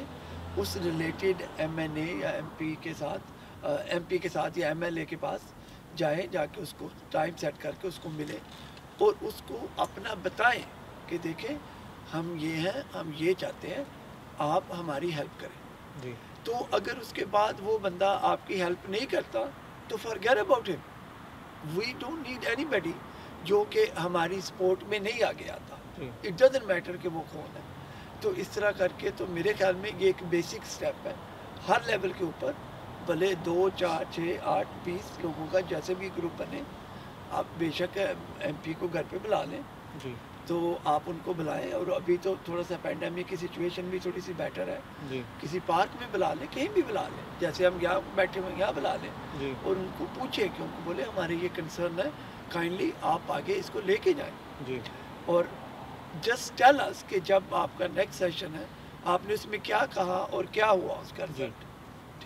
اس ریلیٹڈ ایم این اے یا ایم پی کے ساتھ یا ایم ایل اے کے پاس جائیں، جا کے اس کو ٹائم سیٹ کر کے اس کو ملے اور اس کو اپنا بتائیں کہ دیکھیں ہم یہ ہیں، ہم یہ چاہتے ہیں، آپ ہماری ہیلپ کریں. جی. تو اگر اس کے بعد وہ بندہ آپ کی ہیلپ نہیں کرتا تو forget about him. We don't need anybody جو کہ ہماری سپورٹ میں نہیں آگے آتا. It doesn't matter کہ وہ کون ہے. تو اس طرح کر کے تو میرے خیال میں یہ ایک بیسک سٹیپ ہے ہر لیول کے اوپر، بھلے 2 4 6 8 20 لوگوں کا جیسے بھی گروپ بنے، آپ بے شک ایم پی کو گھر پہ بلا لیں. جی. تو آپ ان کو بلائیں، اور ابھی تو تھوڑا سا پینڈیمک کی سچویشن بھی تھوڑی سی بیٹر ہے. جی. کسی پارک میں بلا لیں، کہیں بھی بلا لیں، جیسے ہم یہاں بیٹھے ہوئے یہاں بلا لیں. جی. اور ان کو پوچھیں کہ ان کو بولے ہمارے یہ کنسرن ہے، کائنڈلی آپ آگے اس کو لے کے جائیں. جی. اور جسٹ ٹیل اس کہ جب آپ کا نیکسٹ سیشن ہے آپ نے اس میں کیا کہا اور کیا ہوا اس کا رزلٹ.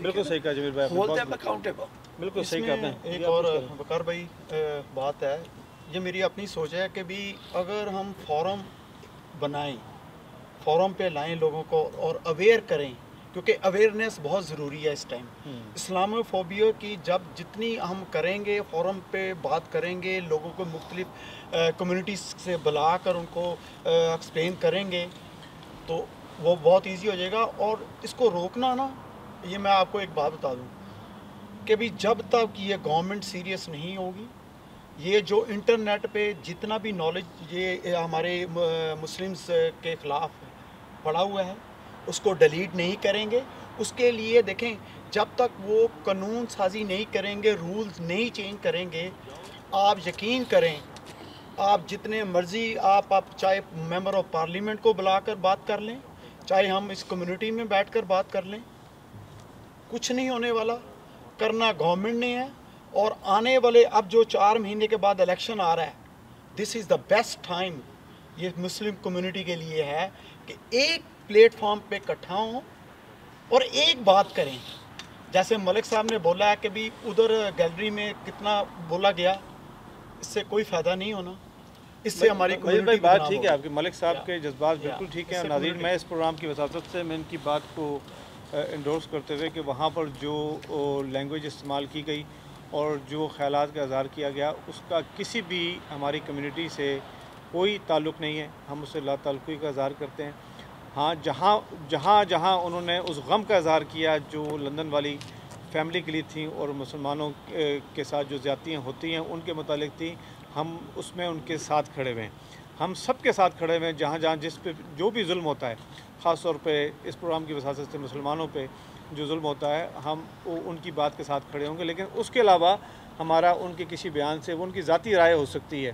بالکل صحیح کہا جمیل بھائی، ہولڈ دیم اکاؤنٹیبل. بالکل اس صحیح میں کہا آپ نے. ایک اور وقار بھائی بات ہے، یہ میری اپنی سوچ ہے کہ بھی اگر ہم فورم بنائیں، فورم پہ لائیں لوگوں کو اور اویئر کریں، کیونکہ اویئرنیس بہت ضروری ہے اس ٹائم. اسلامو فوبیا کی جب جتنی ہم کریں گے، فورم پہ بات کریں گے، لوگوں کو مختلف کمیونٹیز سے بلا کر ان کو ایکسپلین کریں گے تو وہ بہت ایزی ہو جائے گا. اور اس کو روکنا نا، یہ میں آپ کو ایک بات بتا دوں کہ بھی جب تک یہ گورنمنٹ سیریس نہیں ہوگی، یہ جو انٹرنیٹ پہ جتنا بھی نالج یہ ہمارے مسلمز کے خلاف پڑا ہوا ہے اس کو ڈیلیٹ نہیں کریں گے. اس کے لیے دیکھیں جب تک وہ قانون سازی نہیں کریں گے، رولز نہیں چینج کریں گے، آپ یقین کریں آپ جتنے مرضی آپ چاہے ممبر آف پارلیمنٹ کو بلا کر بات کر لیں، چاہے ہم اس کمیونٹی میں بیٹھ کر بات کر لیں، کچھ نہیں ہونے والا. کرنا گورنمنٹ نے ہے. اور آنے والے اب جو 4 مہینے کے بعد الیکشن آ رہا ہے، دس از دا بیسٹ ٹائم یہ مسلم کمیونٹی کے لیے ہے کہ ایک پلیٹ فارم پہ اکٹھا ہوں اور ایک بات کریں. جیسے ملک صاحب نے بولا ہے کہ بھی ادھر گیلری میں کتنا بولا گیا، اس سے کوئی فائدہ نہیں ہونا، اس سے ہماری بھائی بات ٹھیک ہے آپ کے، ملک صاحب کے جذبات بالکل ٹھیک ہیں. ناظرین، میں اس پروگرام کی وساطت سے میں ان کی بات کو انڈورس کرتے ہوئے کہ وہاں پر جو لینگویج استعمال کی گئی اور جو خیالات کا اظہار کیا گیا اس کا کسی بھی ہماری کمیونٹی سے کوئی تعلق نہیں ہے. ہم اس سے لا تعلقی کا اظہار کرتے ہیں. ہاں، جہاں انہوں نے اس غم کا اظہار کیا جو لندن والی فیملی کے لیے تھیں اور مسلمانوں کے ساتھ جو زیادتیاں ہوتی ہیں ان کے متعلق تھیں، ہم اس میں ان کے ساتھ کھڑے ہوئے ہیں. ہم سب کے ساتھ کھڑے ہوئے ہیں. جہاں جس پہ جو بھی ظلم ہوتا ہے، خاص طور پہ اس پروگرام کی وساطت سے مسلمانوں پہ جو ظلم ہوتا ہے، ہم ان کی بات کے ساتھ کھڑے ہوں گے. لیکن اس کے علاوہ ہمارا ان کے کسی بیان سے وہ ان کی ذاتی رائے ہو سکتی ہے،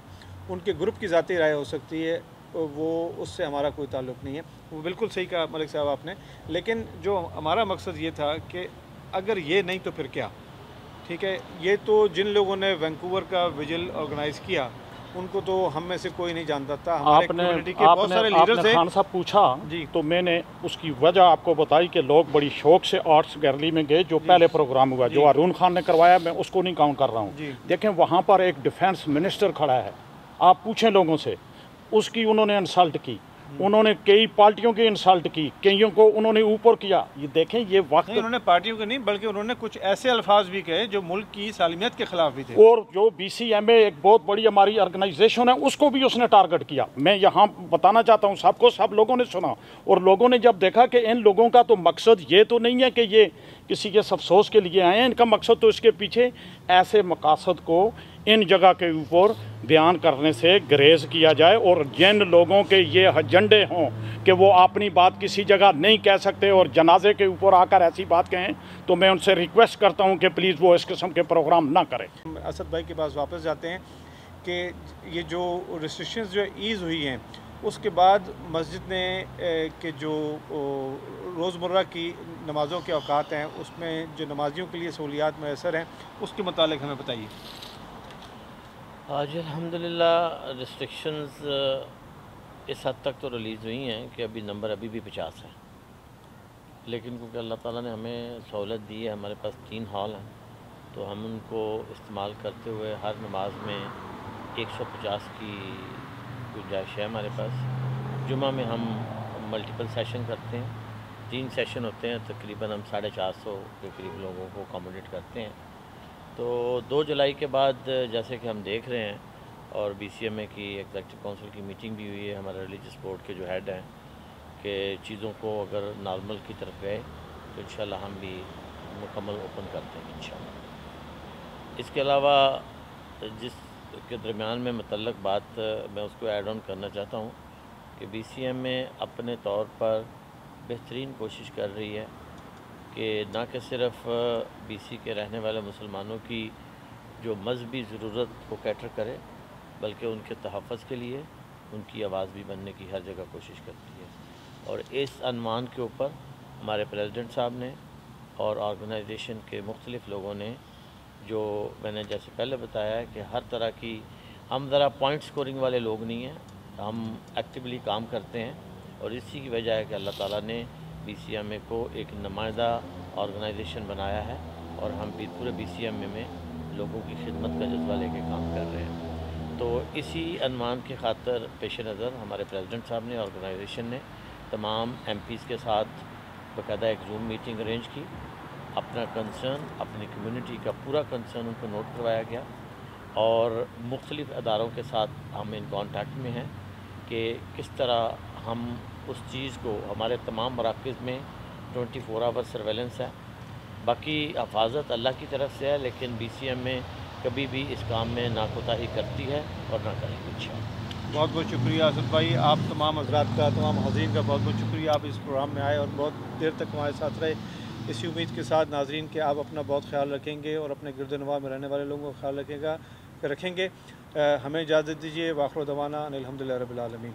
ان کے گروپ کی ذاتی رائے ہو سکتی ہے، وہ اس سے ہمارا کوئی تعلق نہیں ہے. وہ بالکل صحیح کہا ملک صاحب آپ نے. لیکن جو ہمارا مقصد یہ تھا کہ اگر یہ نہیں تو پھر کیا. ٹھیک ہے، یہ تو جن لوگوں نے وینکوور کا ویجل آرگنائز کیا ان کو تو ہم میں سے کوئی نہیں جانتا تھا. ہمارے کمیونٹی کے بہت سارے لیڈرز ہیں. خان صاحب پوچھا جی، تو میں نے اس کی وجہ آپ کو بتائی کہ لوگ بڑی شوق سے آرٹس گیلری میں گئے. جو پہلے پروگرام ہوا جو ارون خان نے کروایا، میں اس کو نہیں کاؤنٹ کر رہا ہوں. دیکھیں وہاں پر ایک ڈیفینس منسٹر کھڑا ہے، آپ پوچھیں لوگوں سے، اس کی انہوں نے انسلٹ کی، انہوں نے کئی پارٹیوں کی انسلٹ کی، کئیوں کو انہوں نے اوپر کیا. یہ دیکھیں یہ وقت انہوں نے پارٹیوں کے نہیں بلکہ انہوں نے کچھ ایسے الفاظ بھی کہے جو ملک کی سالمیت کے خلاف بھی تھے. اور جو بی سی ایم اے ایک بہت بڑی ہماری آرگنائزیشن ہے، اس کو بھی اس نے ٹارگٹ کیا. میں یہاں بتانا چاہتا ہوں سب کو، سب لوگوں نے سنا اور لوگوں نے جب دیکھا کہ ان لوگوں کا تو مقصد یہ تو نہیں ہے کہ یہ کسی کے افسوس کے لیے آئے ہیں، ان کا مقصد تو اس کے پیچھے ایسے مقاصد کو ان جگہ کے اوپر بیان کرنے سے گریز کیا جائے. اور جن لوگوں کے یہ ایجنڈے ہوں کہ وہ اپنی بات کسی جگہ نہیں کہہ سکتے اور جنازے کے اوپر آ کر ایسی بات کہیں، تو میں ان سے ریکویسٹ کرتا ہوں کہ پلیز وہ اس قسم کے پروگرام نہ کریں. اسد بھائی کے پاس واپس جاتے ہیں کہ یہ جو ریسٹرکشنز جو ایز ہوئی ہیں اس کے بعد مسجد نے کہ جو روزمرہ کی نمازوں کے اوقات ہیں اس میں جو نمازیوں کے لیے سہولیات میسر ہیں اس کے متعلق ہمیں بتائیے. آج الحمدللہ ریسٹرکشنز اس حد تک تو ریلیز ہوئی ہیں کہ ابھی نمبر ابھی بھی 50 ہے. لیکن کیونکہ اللہ تعالیٰ نے ہمیں سہولت دی ہے، ہمارے پاس 3 ہال ہیں، تو ہم ان کو استعمال کرتے ہوئے ہر نماز میں 150 کی گنجائش ہے ہمارے پاس۔ جمعہ میں ہم ملٹیپل سیشن کرتے ہیں، 3 سیشن ہوتے ہیں، تقریباً ہم 450 کے قریب لوگوں کو اکاموڈیٹ کرتے ہیں۔ تو 2 جولائی کے بعد جیسے کہ ہم دیکھ رہے ہیں، اور بی سی ایم اے کی ایگزیکٹو کونسل کی میٹنگ بھی ہوئی ہے، ہمارے ریلیجس بورڈ کے جو ہیڈ ہیں، کہ چیزوں کو اگر نارمل کی طرف گئے تو انشاءاللہ ہم بھی مکمل اوپن کرتے ہیں انشاءاللہ۔ اس کے علاوہ جس کے درمیان میں متعلق بات میں اس کو ایڈ آن کرنا چاہتا ہوں کہ بی سی ایم اے اپنے طور پر بہترین کوشش کر رہی ہے کہ نہ کہ صرف بی سی کے رہنے والے مسلمانوں کی جو مذہبی ضرورت کو کیٹر کرے، بلکہ ان کے تحفظ کے لیے ان کی آواز بھی بننے کی ہر جگہ کوشش کرتی ہے۔ اور اس عنوان کے اوپر ہمارے پریزیڈنٹ صاحب نے اور آرگنائزیشن کے مختلف لوگوں نے، جو میں نے جیسے پہلے بتایا ہے کہ ہر طرح کی، ہم ذرا پوائنٹ سکورنگ والے لوگ نہیں ہیں، ہم ایکٹیولی کام کرتے ہیں، اور اسی کی وجہ ہے کہ اللہ تعالیٰ نے بی سی ایم اے کو ایک نمائندہ آرگنائزیشن بنایا ہے، اور ہم بھی پورے بی سی ایم اے میں لوگوں کی خدمت کا جذبہ لے کے کام کر رہے ہیں۔ تو اسی عنوان کی خاطر پیش نظر ہمارے پریزیڈنٹ صاحب نے، آرگنائزیشن نے تمام ایم پیز کے ساتھ باقاعدہ ایک زوم میٹنگ ارینج کی، اپنا کنسرن، اپنی کمیونٹی کا پورا کنسرن ان کو نوٹ کروایا گیا، اور مختلف اداروں کے ساتھ ہم ان کانٹیکٹ میں ہیں کہ کس طرح ہم اس چیز کو، ہمارے تمام مراکز میں 24 آور سرویلنس ہے، باقی حفاظت اللہ کی طرف سے ہے، لیکن بی سی ایم میں کبھی بھی اس کام میں ناکوتاہی کرتی ہے اور نہ کرے گی انشاءاللہ۔ بہت بہت شکریہ اسد بھائی، آپ تمام حضرات کا، تمام حاضرین کا بہت بہت شکریہ، آپ اس پروگرام میں آئے اور بہت دیر تک ہمارے ساتھ رہے، اسی امید کے ساتھ ناظرین کہ آپ اپنا بہت خیال رکھیں گے اور اپنے گرد و نواح میں رہنے والے لوگوں کا خیال رکھیں گے۔ ہمیں اجازت دیجیے، وآخر دعوانا ان الحمدللہ رب العالمین۔